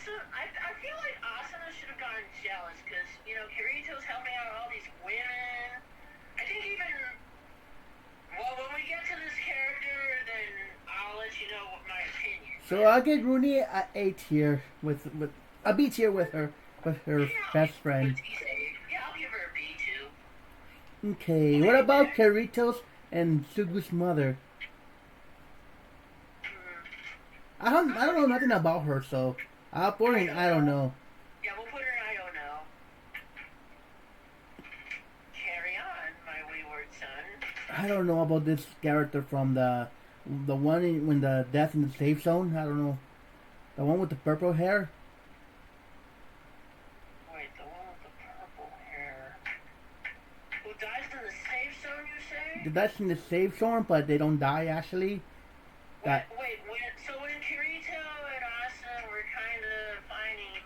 feel like Asuna should have gotten jealous because, Kirito's helping out all these women. I think when we get to this character, then I'll let you know what my opinion. So I'll get Rooney at A tier with a B tier with her. But her best friend. Yeah, I'll give her a B too. Okay, what about Kirito's and Sugu's mother? I don't know nothing about her, so I'll put her in I don't know. Yeah, we'll put her in I don't know. Carry on, my wayward son. I don't know about this character from the one when the death in the safe zone. I don't know. The one with the purple hair. Wait, the one with the purple hair. Who dies in the safe zone, you say? The dies in the safe zone, but they don't die actually. Wait, so when Kirito and Asa were kind of finding...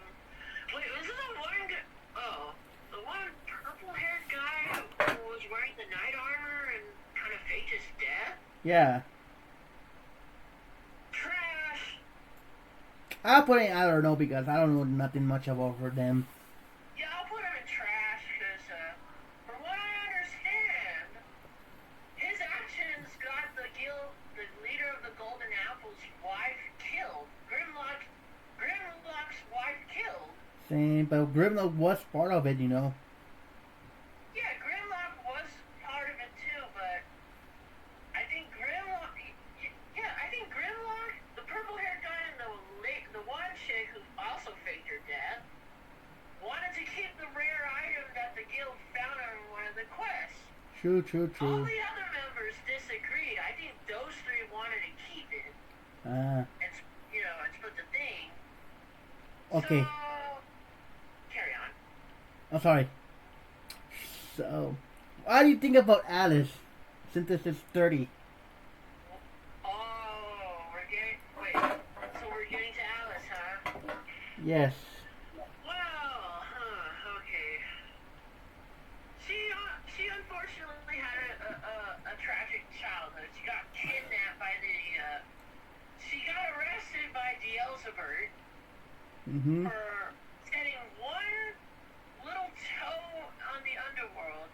Wait, was it the one... the one purple-haired guy who was wearing the knight armor and kind of faked his death? Yeah. Trash! I'll put in I don't know because I don't know nothing much about them. Yeah, I'll put him in trash because, from what I understand, his actions got the leader of the Golden Apple's wife killed. Grimlock's wife killed. Same, but Grimlock was part of it, you know. Yeah, Grimlock was part of it too, but I think Grimlock, the purple-haired guy and the one chick who also faked her death, wanted to keep the rare item that the guild found on one of the quests. True. All the other members disagreed. I think those three wanted to keep it. And split the thing. Okay. So, carry on. I'm sorry. So, what do you think about Alice? Since this is 30. Oh, so we're getting to Alice, huh? Yes. Well, okay. She unfortunately had a tragic childhood. She got kidnapped by she got arrested by Beelzebub for setting one little toe on the underworld.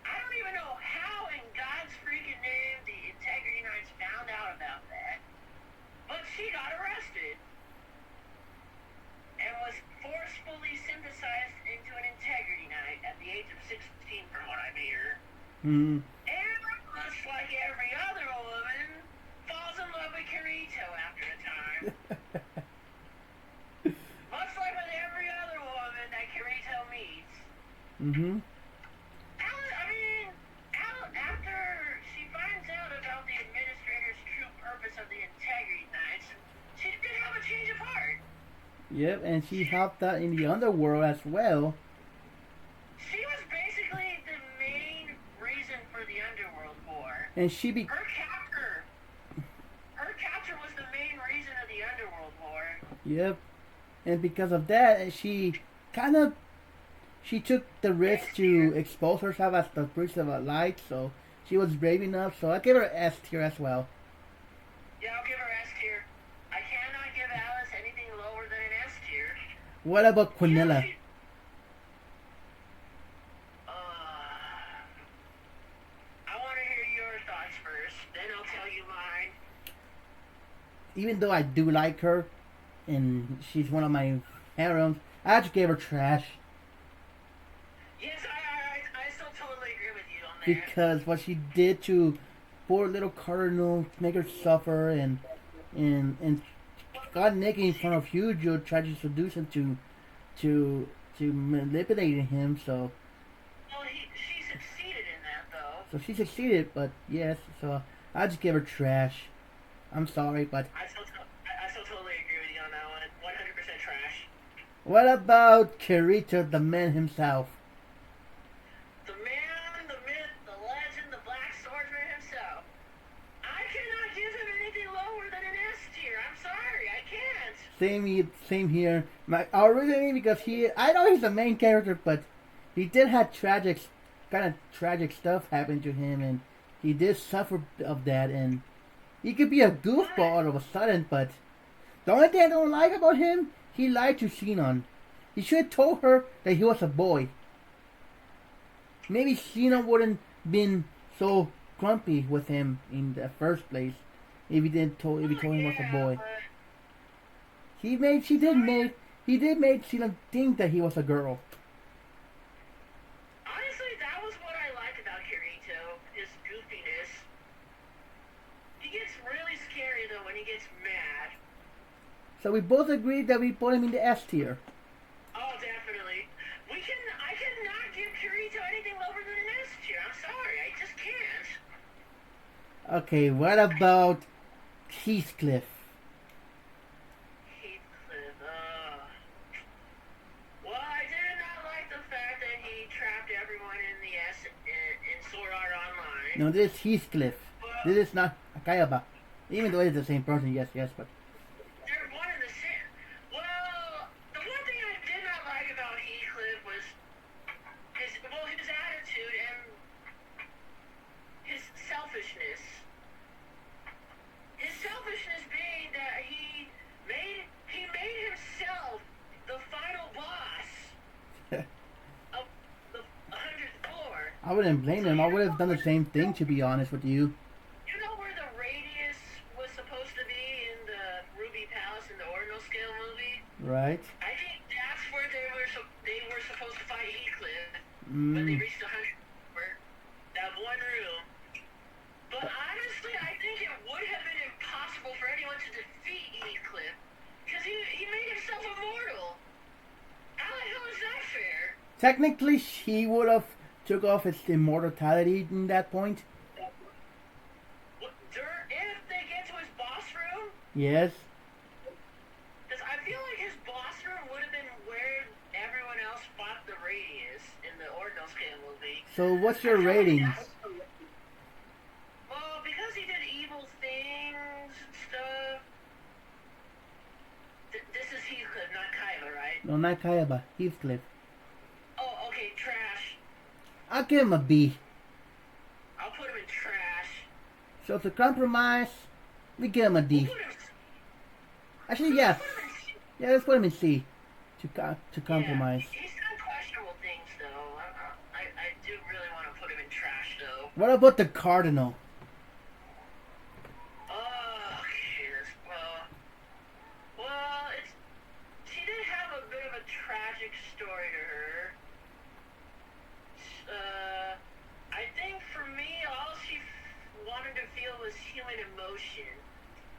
I don't even know how in God's freaking name the Integrity Knights found out about that. But she got arrested and was forcefully synthesized into an Integrity Knight at the age of 16, from what I hear. And much like every other woman, falls in love with Kirito after a time. Much like with every other woman that Kirito meets. After she finds out about the administrator's true purpose of the Integrity Knights, she did have a change of heart. Yep, and she helped out in the underworld as well. She was basically the main reason for the underworld war. And her capture was the main reason of the underworld war. Yep. And because of that, she took the risk to expose herself as the priest of a light, so she was brave enough, so I give her an S tier as well. Yeah, I'll give her S tier. I cannot give Alice anything lower than an S tier. What about Quinella? I want to hear your thoughts first, then I'll tell you mine. Even though I do like her, and she's one of my heroines, I just gave her trash. Yes, I still totally agree with you on that. Because what she did to poor little Cardinal, make her suffer, and got naked in front of Hugo, tried to seduce him to manipulate him. So. Well, she succeeded in that though. So she succeeded, but yes. So I just gave her trash. I'm sorry, but. I still totally agree with you on that one. 100% trash. What about Kirito, the man himself? The man, the myth, the legend, the black swordsman himself. I cannot give him anything lower than an S tier. I'm sorry, I can't. Same here. Originally because I know he's the main character, but he did have tragic stuff happen to him, and he did suffer of that, and he could be a goofball all of a sudden, but the only thing I don't like about him, he lied to Xenon. He should have told her that he was a boy. Maybe Xenon wouldn't been so grumpy with him in the first place if he told him he was a boy. She did make He did make Sheila think that he was a girl. Honestly, that was what I like about Kirito, his goofiness. He gets really scary though when he gets mad. So we both agreed that we put him in the S tier. Oh, definitely. I cannot give Kirito anything lower than an S tier. I'm sorry, I just can't. Okay, what about Heathcliff? Heathcliff, well, I did not like the fact that he trapped everyone in the in Sword Art Online. No, this is Heathcliff. This is not Kayaba. Even though it's the same person, yes, but... They're one and the same. Well, the one thing I did not like about Heathcliff was his attitude and his selfishness. His selfishness being that he made himself the final boss of the 100th floor. I wouldn't blame him. I would have done the same thing, to be honest with you. You know where the radius was supposed to be in the Ruby Palace in the Ordinal Scale movie? Right. I think that's where they were supposed to fight Heathcliff when they reached the 100th floor. That one room. But honestly, I think it would have been impossible for anyone to defeat Heathcliff because he made himself immortal. How the hell is that fair? Technically, he would have took off his immortality in that point. If they get to his boss room? Yes. Because I feel like his boss room would have been where everyone else fought the Radius in the Ordinal Scale movie. So what's your ratings? Well, because he did evil things and stuff. This is Heathcliff, not Kaiba, right? No, not Kayaba. Heathcliff. Oh, okay, trash. I'll give him a B. I'll put him in trash. So to compromise, we give him a D. Actually, yes. Yeah, let's put him in C. To compromise. Yeah, he's done questionable things, though. I do really want to put him in trash, though. What about the Cardinal? Well, she did have a bit of a tragic story to her. I think for me, all she wanted to feel was human emotion.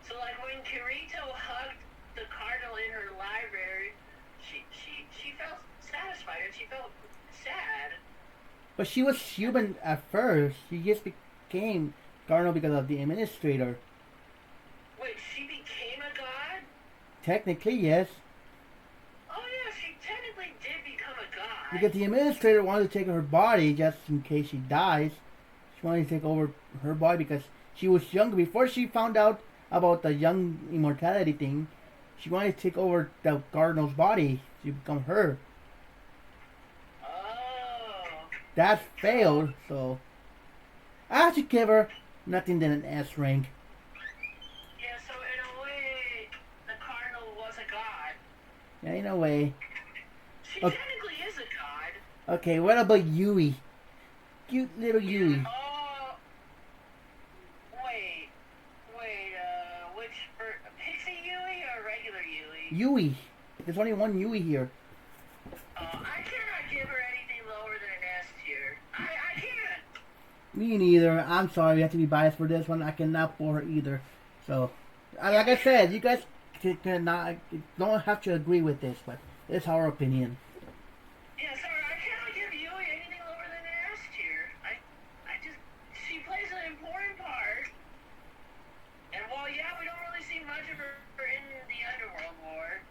So, like when Kirito hugged the cardinal in her library, she felt satisfied and she felt sad. But she was human at first. She just became Cardinal because of the administrator. Wait, she became a god? Technically, yes. Oh yeah, she technically did become a god. Because the administrator wanted to take her body just in case she dies. She wanted to take over her body because she was younger. Before she found out about the young immortality thing, she wanted to take over the Cardinal's body to become her. Oh. That failed, so I have to give her nothing than an S rank. Yeah, so in a way, the cardinal was a god. Yeah, in a way. She Okay. technically is a god. Okay, what about Yui? Cute little Yui. Oh. Wait, Pixie Yui or regular Yui? Yui. There's only one Yui here. I cannot give her anything lower than an S tier. I can't. Me neither. I'm sorry, we have to be biased for this one. I cannot pull her either. So, like I said, you guys don't have to agree with this, but it's our opinion. Yeah, sorry, I cannot give Yui anything lower than an S tier. She plays an important part. And while, yeah, we don't really see much of her in the Underworld War,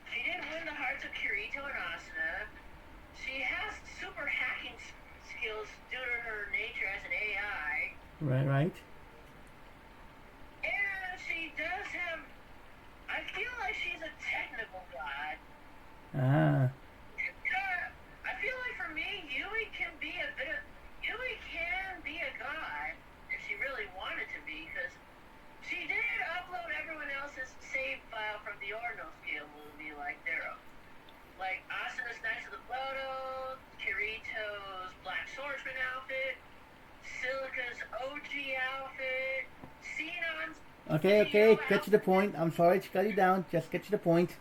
she did win the hearts of Kirito and Asuna. She has super hacking skills due to her nature as an AI. Right. And she does have... I feel like she's a technical god. Ah. I feel like for me, Yui can be a god if she really wanted to be, because she did upload everyone else's save file from the Ordinal Scale movie, like Asuna's Knights of the Blodo, Kirito's Black Swordsman outfit, Silica's OG outfit, Xenon's... Okay, get to the point. I'm sorry to cut you down. Just get to the point.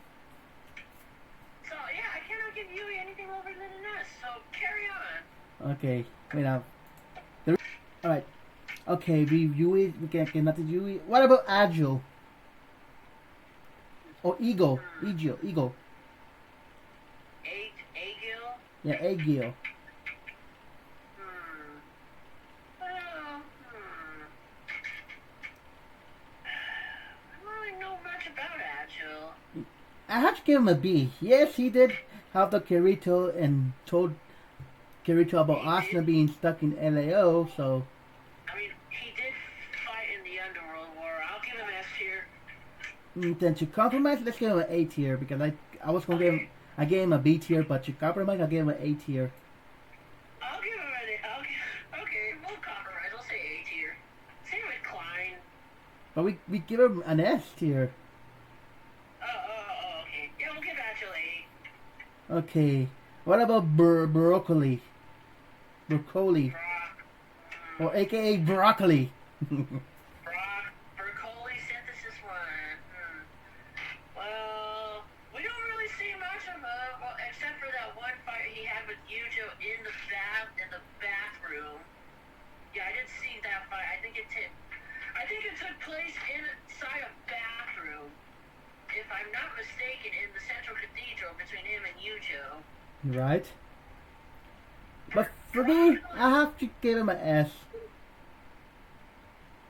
Okay, wait now. Alright. Okay, review it. We can not review it. What about Agile? Or Ego? Ego. Agil? Yeah, Agile. Well, I don't really know much about Agil. I have to give him a B. Yes, he did have the Kirito and told Kirito about Asuna being stuck in LAO, so... I mean, he did fight in the Underworld War. I'll give him S tier. Then to compromise, let's give him an A tier, because I was going to give him... I gave him a B tier, but to compromise, I'll give him an A tier. I'll give him okay, we'll compromise. I'll say A tier. Same with Klein. But we give him an S tier. Okay. Yeah, we'll give Agil A. Okay. What about broccoli? Broccoli. Or aka broccoli. Broccoli synthesis 1. Well, we don't really see much of him, except for that one fight he had with Yujo in the bathroom. Yeah, I did see that fight. I think it took place inside a bathroom, if I'm not mistaken, in the Central Cathedral between him and Yujo. Right. But for me, I have to give him an S.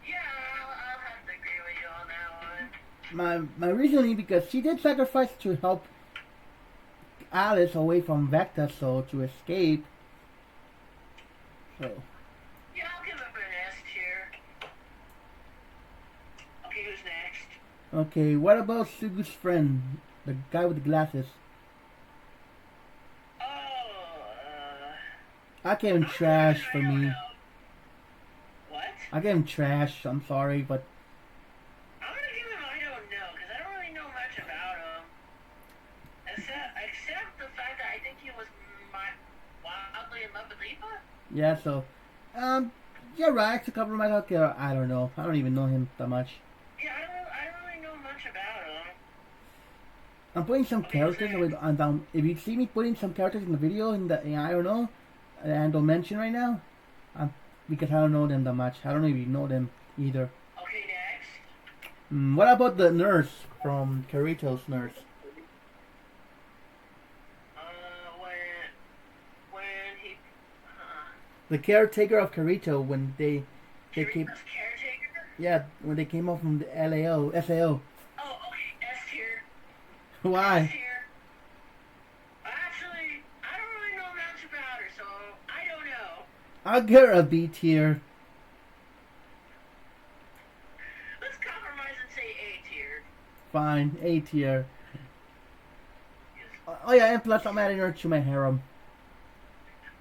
Yeah, I'll have to agree with you on that one. My reasoning, because she did sacrifice to help Alice away from Vecta, so to escape. So. Yeah, I'll give him an S tier. Okay, who's next? Okay, what about Sugu's friend, the guy with the glasses? I gave him trash for me. What? I gave him trash. I'm sorry, but I'm gonna give him I don't know, because I don't really know much about him. Except the fact that I think he was wildly in love with Lipa? yeah. So, you're right. To compromise, okay. I don't know. I don't even know him that much. Yeah, I don't really know much about him. I'm putting some characters down. If you see me putting some characters in the video in I don't know, and don't mention right now, because I don't know them that much. I don't even know them either. Okay, next. What about the nurse from Kirito's nurse? When he, The caretaker of Kirito when they came. caretaker? Yeah, when they came up from the SAO. Oh, okay, S tier. Why? S tier. Actually, I don't really know much about her, so I don't know. I'll give her a B tier. Let's compromise and say A tier. Fine, A tier. Oh yeah, and plus I'm adding her to my harem.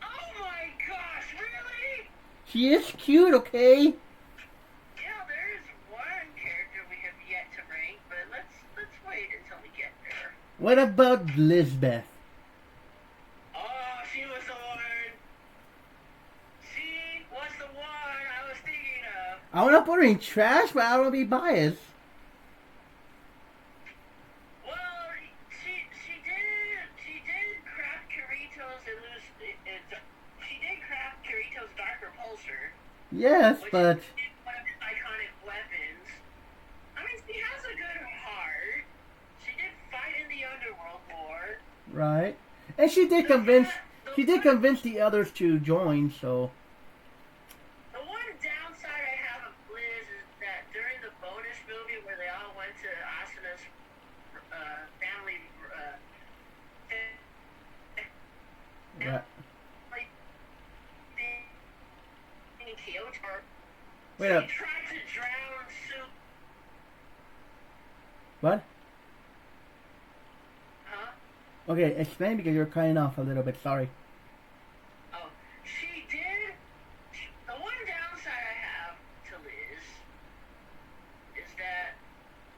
Oh my gosh, really? She is cute, okay? Yeah, there is one character we have yet to rank, but let's wait until we get there. What about Lisbeth? Oh, she was the one. She was the one I was thinking of. I wanna put her in trash, but I don't wanna be biased. Well, she did craft Kirito's she did craft Kirito's Dark Repulsor. Yes, Which but is one of his iconic weapons. I mean, she has a good heart. She did fight in the Underworld War. right, and she did convince the others to join. So The one downside I have of Liz is that during the bonus movie where they all went to Asuna's family, yeah. in Kyoto, Wait up. she tried to drown Su. What? Huh? Okay, explain because you're cutting off a little bit. Sorry. Oh, she did. The one downside I have to Liz is that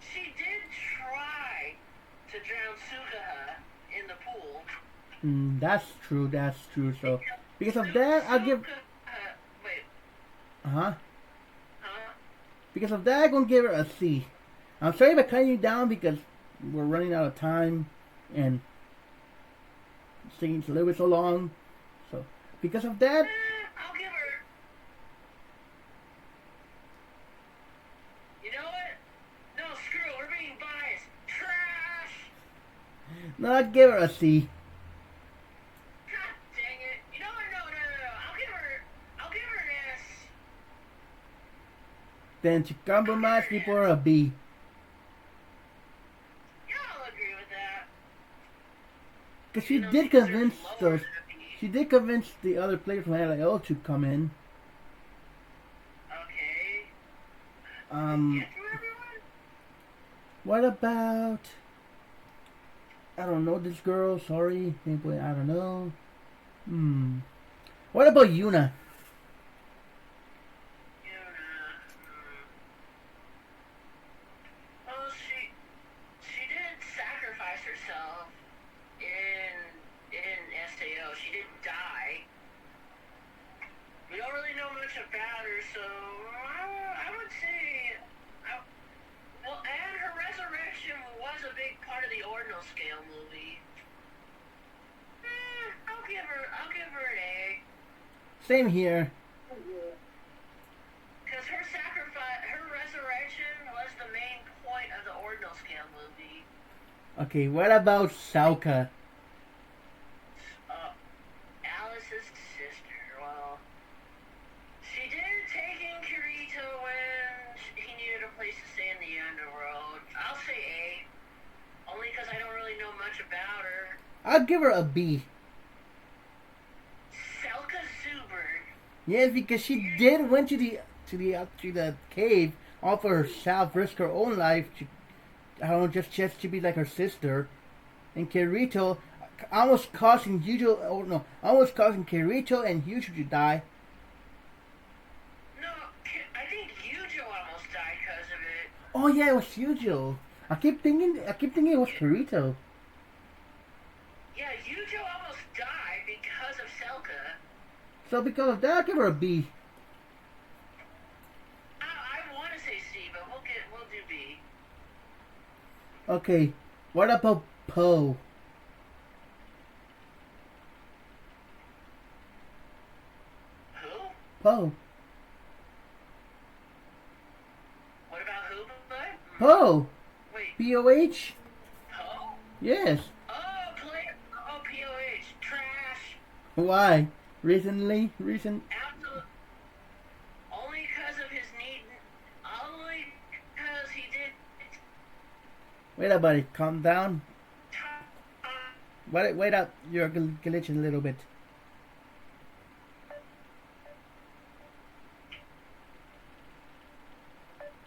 she did try to drown Sugaha in the pool. That's true. That's true. So because of that, I'll give. Wait. Huh? Huh? Because of that, I'm gonna give her a C. I'm sorry for cutting you down because we're running out of time and it's taking a little bit so long. So Because of that? I'll give her. You know what? No, screw it. We're being biased. Trash. No, I'd give her a C. God dang it. You know what? No. I'll give her an S. Then she compromised me for a B. Yeah, I'll agree with that. Because she You know, did because convince there's those. lower than a B. She did convince the other players from LIO to come in. Okay. Um, Get through everyone? what about? I don't know this girl. Sorry, maybe I don't know. What about Yuna? Well, she did sacrifice herself in SAO. She didn't die. We don't really know much about her, so I would say, well, and her resurrection was a big part of the Ordinal Scale movie. I'll give her an A. Same here. Because her sacrifice, her resurrection was the main point of the Ordinal Scale movie. Okay, what about Sauka? Alice's sister. Well, she did take in Kirito when he needed a place to stay in the underworld. I'll say A. Only because I don't really know much about her. I'll give her a B. Selka Zuberg. Yes, because she did went to the cave, all for herself, risk her own life. I don't know, just to be like her sister. And Kirito almost causing Kirito and Yujo to die. No, I think Yujo almost died because of it. Oh yeah, it was Yujo. I keep thinking it was Kirito. Yeah, Yujo almost died because of Selka. So because of that, I'll give her a B. I want to say C, but we'll do B. Okay, what about Poe? Who? Poe. What about who, bud? Poe. Wait, P-O-H? Poe? Yes. Oh, POH. Trash. Why? Recent? Absolutely. Only because of his need. Only because he did. Wait up, buddy. Calm down. Wait up. You're glitching a little bit.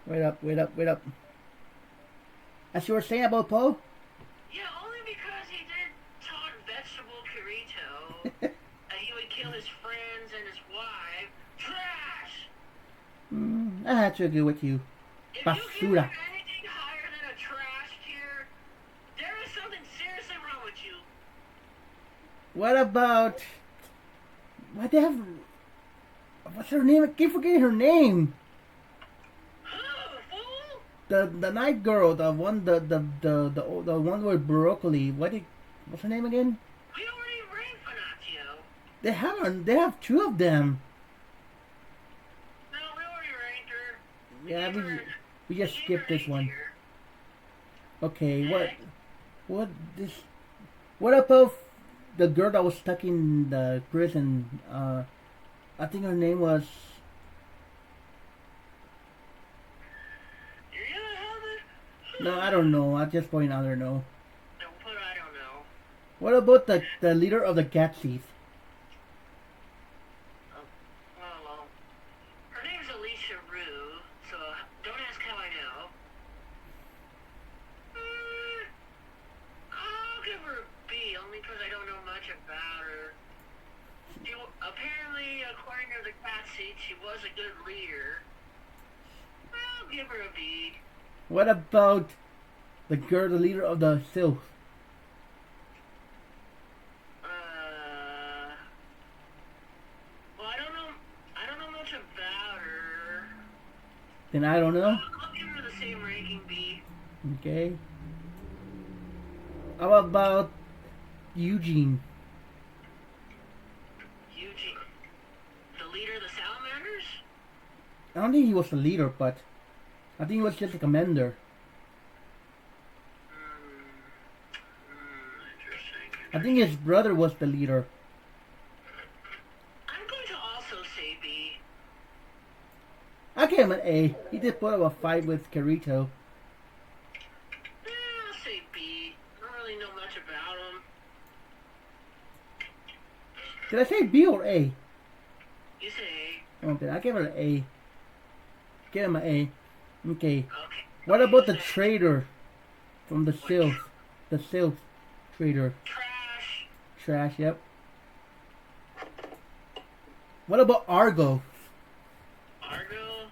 Wait up. As you were saying about Poe? Yeah, only because he did talk vegetable Kirito. He would kill his friends and his wife. Trash! I have to agree with you. If you give Basura. him anything higher than a trash tier, there is something seriously wrong with you. What about... What they have... What's her name? I keep forgetting her name. Who, fool? The night girl, the one one with broccoli. What's her name again? We already ranked Fanatio. They have two of them. No, we already ranked her. Yeah, we just skipped this one. Tier. Okay, what about the girl that was stuck in the prison? I think her name was... You're gonna have it? No, I don't know. I just point out her no. No, but I don't know. What about the leader of the Gatsies? Well, her name's Alicia Rue, so don't ask how I know. I'll give her a B, only because I don't know much about her. Apparently, according to the cat seat, she was a good leader. I'll give her a B. What about the leader of the Sylph? Well, I don't know much about her. Then I don't know. I'll give her the same ranking, B. Okay. How about Eugene? Eugene. I don't think he was the leader, but I think he was just a commander. Interesting. I think his brother was the leader. I'm going to also say B. I gave him an A. He did put up a fight with Kirito. I'll say B. I don't really know much about him. Did I say B or A? You say A. Okay, I gave her an A. Give him an A. Okay. Okay. What about the trader from the Sylph? The Sylph trader. Trash. Trash, yep. What about Argo? Argo?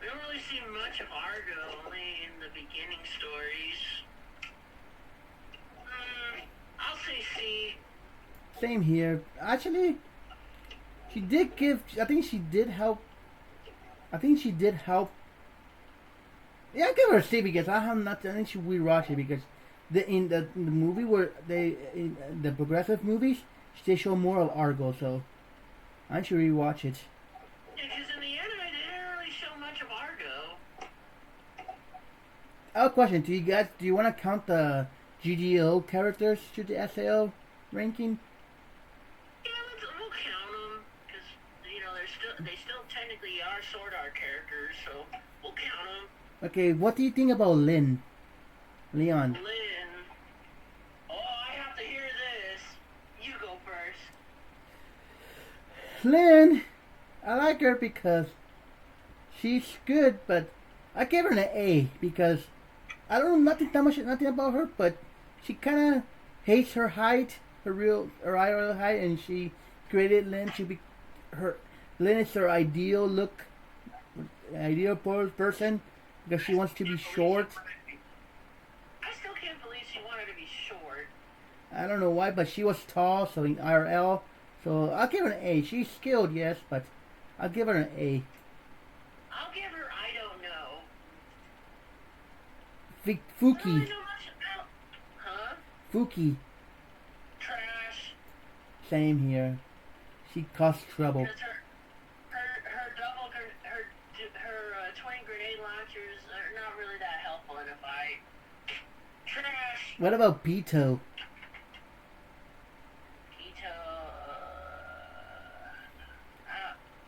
We don't really see much of Argo, only in the beginning stories. I'll say C. Same here. Actually, she did give. I think she did help. I think she did help. Yeah, I give her a C because I have not. I think she rewatch it because in the movie where they in the progressive movies they show more of Argo, so I should rewatch it. Yeah, because in the anime they didn't really show much of Argo. I have a question. Do you want to count the GGO characters to the SAO ranking? Yeah, we'll count them because they still technically are Sword Art characters, so we'll count them. Okay, what do you think about Leon? Lynn. Oh, I have to hear this. You go first. Lynn, I like her because she's good, but I gave her an A because I don't know nothing about her, but she kind of hates her height, her real height, and she created Lynn. Lynn is her ideal person because she wants to be short. I still can't believe she wanted to be short. I don't know why, but she was tall, so in IRL. So I'll give her an A. She's skilled, yes, but I'll give her an A. I'll give her I don't know. I don't Fuki. really know much about. Huh? Fuki. Trash. Same here. She caused trouble. Because her twin grenade launchers are not really that helpful in a fight. Trash. What about Pito?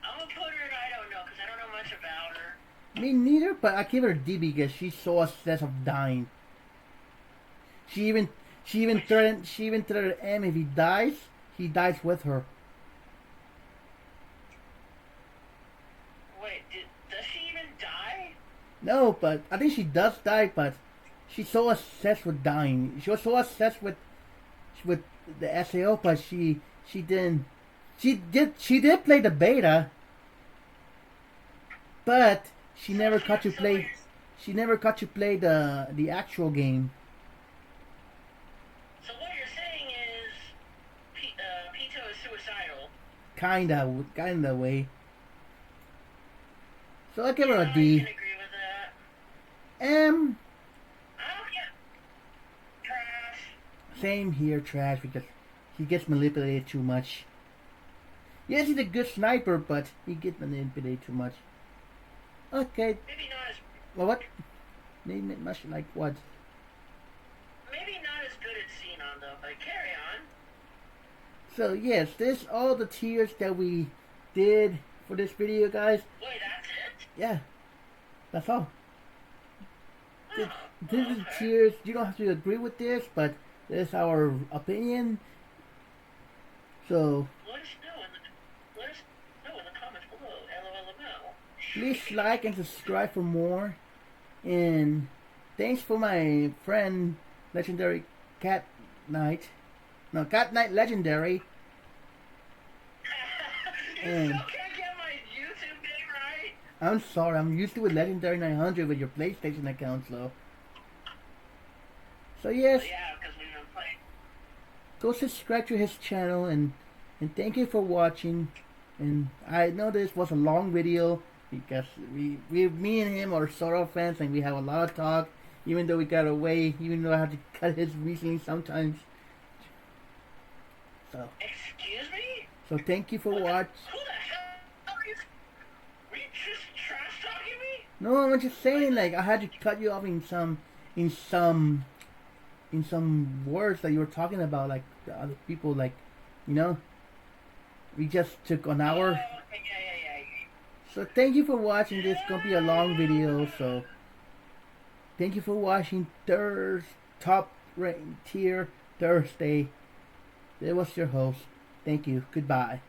I'm gonna put her in I don't know because I don't know much about her. Me neither, but I give her D because she's so obsessed of dying. She even threatened M if he dies with her. Wait, does she even die? No, but I think she does die, but she's so obsessed with dying. She was so obsessed with the SAO, but she did play the beta, but she never got to play the actual game. So what you're saying is Pito is suicidal. Kinda way. So I give her a I D. can agree with that. M. Trash. Same here, trash, because he gets manipulated too much. Yes, he's a good sniper, but he gets manipulated too much. Okay. Maybe not as. Well, what? Maybe much like what? Maybe not as good at Xenon though, but carry on. So yes, this all the tiers that we did for this video, guys. Wait, that's it? Yeah, that's all. Oh, This is tiers. You don't have to agree with this, but this is our opinion. So Let us know in the comments below. LOLML. please like and subscribe for more. And thanks for my friend, Legendary Cat Knight. No, Cat Knight Legendary. You And still can't get my YouTube name right? I'm sorry, I'm used to with Legendary 900 with your PlayStation account, so. So yes, Yeah, because we've been playing. go subscribe to his channel and thank you for watching. And I know this was a long video because me and him are sort of fans and we have a lot of talk. Even though we got away, even though I have to cut his recently sometimes. So Excuse me? thank you for watching. Who the hell are No, I'm just saying, like, I had to cut you off in some, in some words that you were talking about, like the other people, like, you know, we just took an Oh, hour. okay, yeah. So thank you for watching. This is gonna be a long video, so thank you for watching top tier Thursday. There was your host. Thank you. Goodbye.